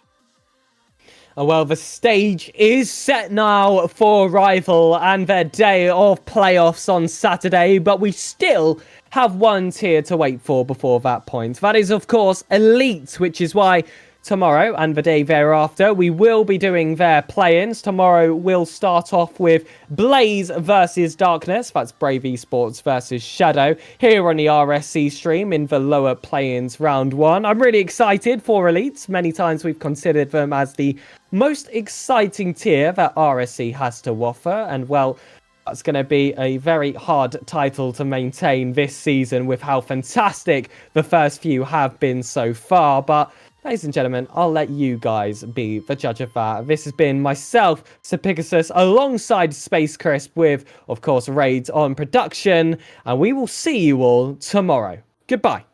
Well, the stage is set now for Rival and their day of playoffs on Saturday, but we still have one tier to wait for before that point. That is, of course, Elite, which is why tomorrow and the day thereafter we will be doing their play-ins. Tomorrow we'll start off with Blaze versus Darkness. That's Brave Esports versus Shadow here on the RSC stream in the lower play-ins round 1. I'm really excited for Elites. Many times we've considered them as the most exciting tier that RSC has to offer, and well, that's going to be a very hard title to maintain this season with how fantastic the first few have been so far. But ladies and gentlemen, I'll let you guys be the judge of that. This has been myself, Sir Pegasus, alongside Space Crisp with, of course, Raids on production, and we will see you all tomorrow. Goodbye.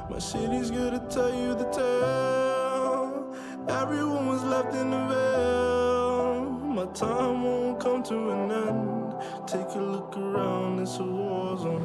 My city's gonna tell you the tale. Everyone was left in the veil. My time won't come to an end. Take a look around, it's a war zone.